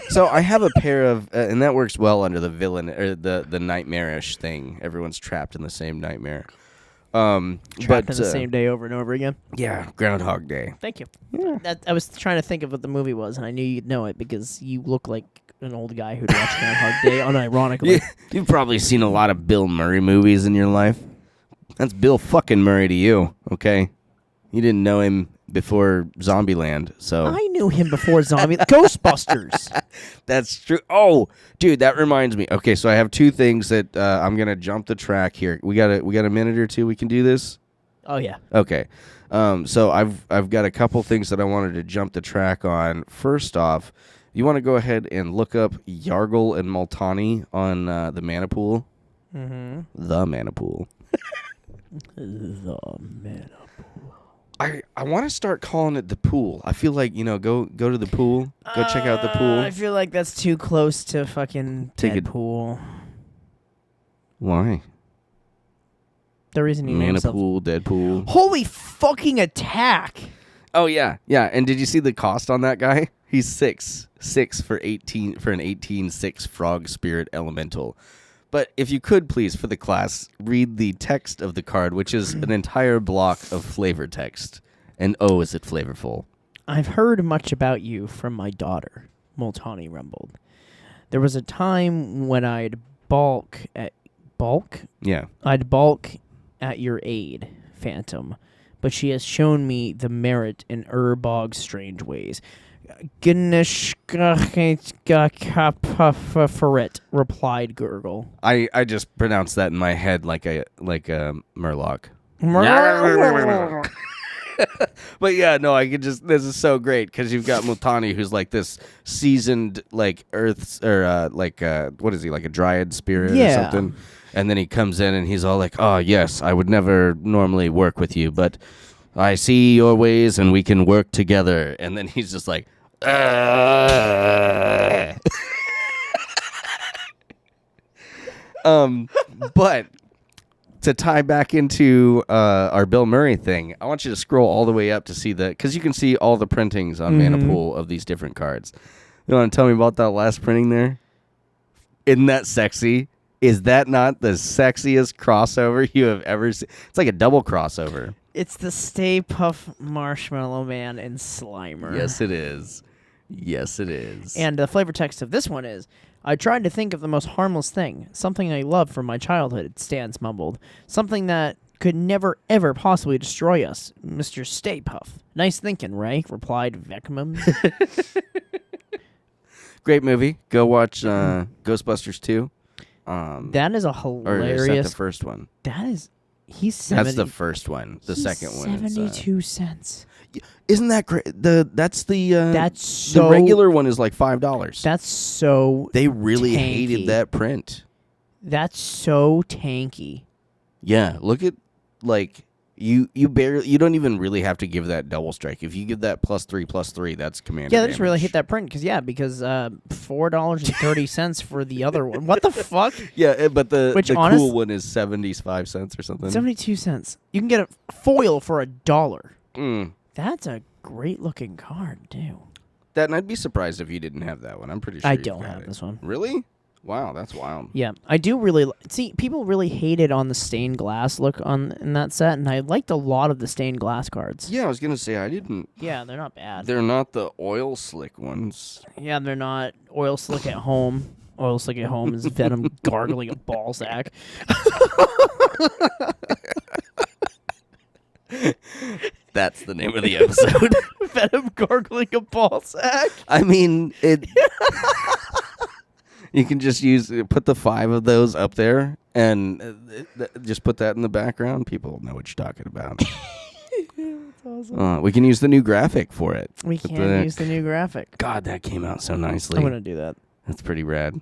So I have a pair of, and that works well under the villain or the nightmarish thing. Everyone's trapped in the same nightmare. Trapped in the same day over and over again. Yeah, Groundhog Day. Thank you. I was trying to think of what the movie was, and I knew you'd know it because you look like an old guy who'd watch Groundhog Day unironically. You've probably seen a lot of Bill Murray movies in your life. That's Bill fucking Murray to you, okay? You didn't know him before Zombieland, so... I knew him before Ghostbusters. That's true. Oh, dude, that reminds me. Okay, so I have 2 things that I'm gonna jump the track here. We got a minute or 2 we can do this? Oh, yeah. Okay. So I've got a couple things that I wanted to jump the track on. First off, you want to go ahead and look up Gargling and Multani on the Manapool? Mm-hmm. The Manapool. The Manapool. I want to start calling it the pool. I feel like, go to the pool. Go check out the pool. I feel like that's too close to fucking Deadpool. Why? The reason he named himself... Manapool, Deadpool. Holy fucking attack! Oh, yeah. Yeah, and did you see the cost on that guy? He's 6 for an 18/6 frog spirit elemental. But if you could, please, for the class, read the text of the card, which is an entire block of flavor text. And oh, is it flavorful. I've heard much about you from my daughter, Multani rumbled. There was a time when I'd balk? Yeah. I'd balk at your aid, Phantom, but she has shown me the merit in Urbog's strange ways. Ganesh replied Gurgle. I just pronounced that in my head like a Murloc. But yeah, no, I could just. This is so great because you've got Multani, who's like this seasoned like Earth's or what is he, like a Dryad spirit or something? And then he comes in and he's all like, "Oh yes, I would never normally work with you, but I see your ways and we can work together." And then he's just like, but to tie back into our Bill Murray thing, I want you to scroll all the way up to see because you can see all the printings on Manapool of these different cards. You want to tell me about that last printing there? Isn't that sexy? Is that not the sexiest crossover you have ever seen? It's like a double crossover. It's the Stay Puff Marshmallow Man and Slimer. Yes, it is. Yes, it is. And the flavor text of this one is, I tried to think of the most harmless thing, something I loved from my childhood, Stans mumbled. Something that could never, ever possibly destroy us, Mr. Stay Puff. Nice thinking, Ray, replied Vecmum. Great movie. Go watch Ghostbusters 2. That is a hilarious... Or is that the first one? That is... He's 70... That's the first one. The second one is... 72 cents. Isn't that great? That's so... The regular one is like $5. That's so They really tanky. hated that print. That's so tanky. Yeah, look at, like... You don't even really have to give that double strike. If you give that +3/+3, that's commander. Yeah, they just really damage. hit that print because $4.30 for the other one. What the fuck? Yeah, but the honest- cool one is 75 cents or something. 72 cents. You can get a foil for $1. Mm. That's a great looking card, too. That, and I'd be surprised if you didn't have that one. I'm pretty sure I you've don't got have it. this one. Really? Wow, that's wild. Yeah, I do really see. People really hated on the stained glass look in that set, and I liked a lot of the stained glass cards. Yeah, I was gonna say I didn't. Yeah, they're not bad. They're not the oil slick ones. Yeah, they're not oil slick at home. Oil slick at home is Venom gargling a ball sack. That's the name of the episode. Venom gargling a ball sack. I mean, it. You can just put the 5 of those up there and just put that in the background. People know what you're talking about. That's awesome. We can use the new graphic for it. We can use the new graphic. God, that came out so nicely. I'm going to do that. That's pretty rad.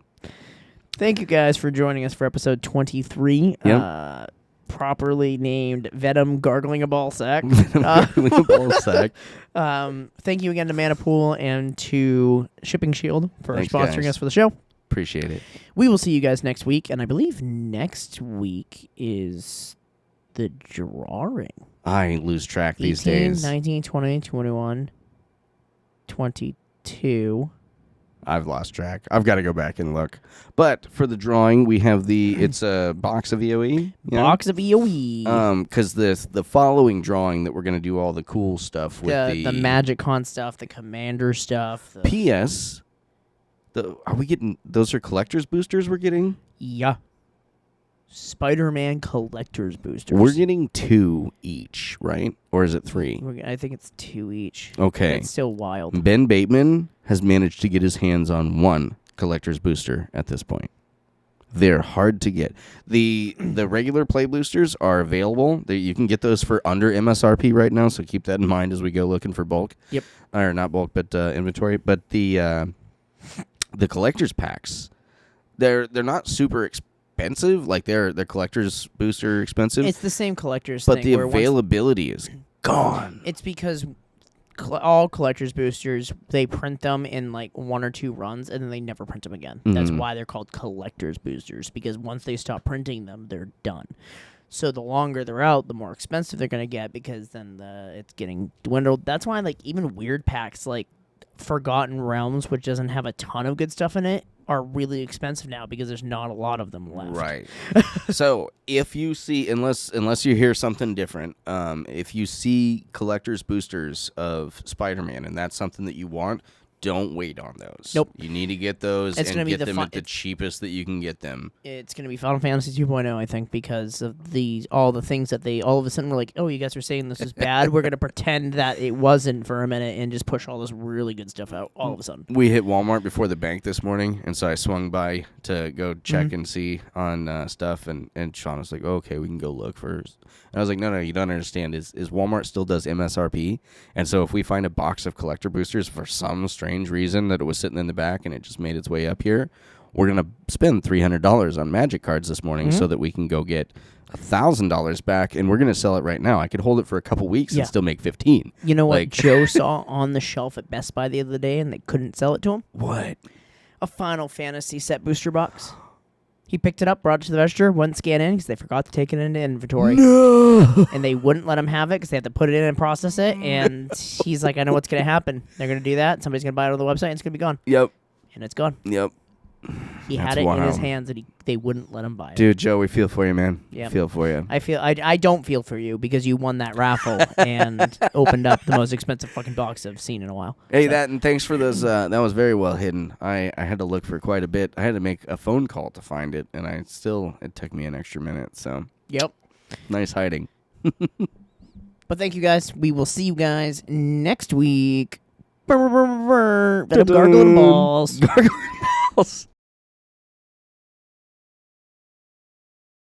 Thank you guys for joining us for episode 23. Yep. Properly named Venom gargling a ball sack. Ball sack. Thank you again to Manapool and to ShippingShield for Thanks, sponsoring guys. us for the show. Appreciate it. We will see you guys next week, and I believe next week is the drawing. I lose track 18, these days. 19, 20, 21, 22. I've lost track. I've got to go back and look. But for the drawing, we have it's a box of EOE. Box of EOE. Because the following drawing that we're going to do all the cool stuff with the Magic Con stuff, the Commander stuff. P.S. Are we getting... Those are collector's boosters we're getting? Yeah. Spider-Man collector's boosters. We're getting 2 each, right? Or is it 3? I think it's 2 each. Okay. It's still wild. Ben Bateman has managed to get his hands on 1 collector's booster at this point. They're hard to get. The regular play boosters are available. You can get those for under MSRP right now, so keep that in mind as we go looking for bulk. Yep. Or not bulk, but inventory. But the collector's packs, they're not super expensive. Like they're collector's booster expensive. It's the same collector's but thing. the where availability is gone. It's because all collector's boosters, they print them in like 1 or 2 runs, and then they never print them again. That's why they're called collector's boosters, because once they stop printing them, they're done. So the longer they're out, the more expensive they're going to get, because then it's getting dwindled. That's why like even weird packs like Forgotten Realms, which doesn't have a ton of good stuff in it, are really expensive now because there's not a lot of them left. Right. So if you see, unless you hear something different, if you see collector's boosters of Spider-Man and that's something that you want, don't wait on those. Nope. You need to get those It's gonna and be get the them fun- at the cheapest that you can get them. It's going to be Final Fantasy 2.0, I think, because of all the things that they all of a sudden were like, oh, you guys are saying this is bad. We're going to pretend that it wasn't for a minute and just push all this really good stuff out all of a sudden. We hit Walmart before the bank this morning, and so I swung by to go check and see on stuff, and Shawn was like, oh, okay, we can go look first. And I was like, no, you don't understand. Is Walmart still does MSRP? And so if we find a box of collector boosters for some strange reason that it was sitting in the back and it just made its way up here, we're going to spend $300 on Magic cards this morning so that we can go get $1,000 back, and we're going to sell it right now. I could hold it for a couple weeks and still make 15. You know what Joe saw on the shelf at Best Buy the other day and they couldn't sell it to him? What? A Final Fantasy set booster box. He picked it up, brought it to the register, wouldn't scan in because they forgot to take it into inventory. No! And they wouldn't let him have it because they had to put it in and process it. And he's like, I know what's going to happen. They're going to do that. Somebody's going to buy it on the website and it's going to be gone. Yep. And it's gone. Yep. He That's had it in his wild. hands and they wouldn't let him buy it. Dude, Joe, we feel for you, man. Yeah. Feel for you. I don't feel for you because you won that raffle and opened up the most expensive fucking box I've seen in a while. Hey, So, and thanks for those. That was very well hidden. I had to look for quite a bit. I had to make a phone call to find it, and it took me an extra minute. So Yep. nice hiding. But thank you guys. We will see you guys next week. Gargling balls. Gargling balls.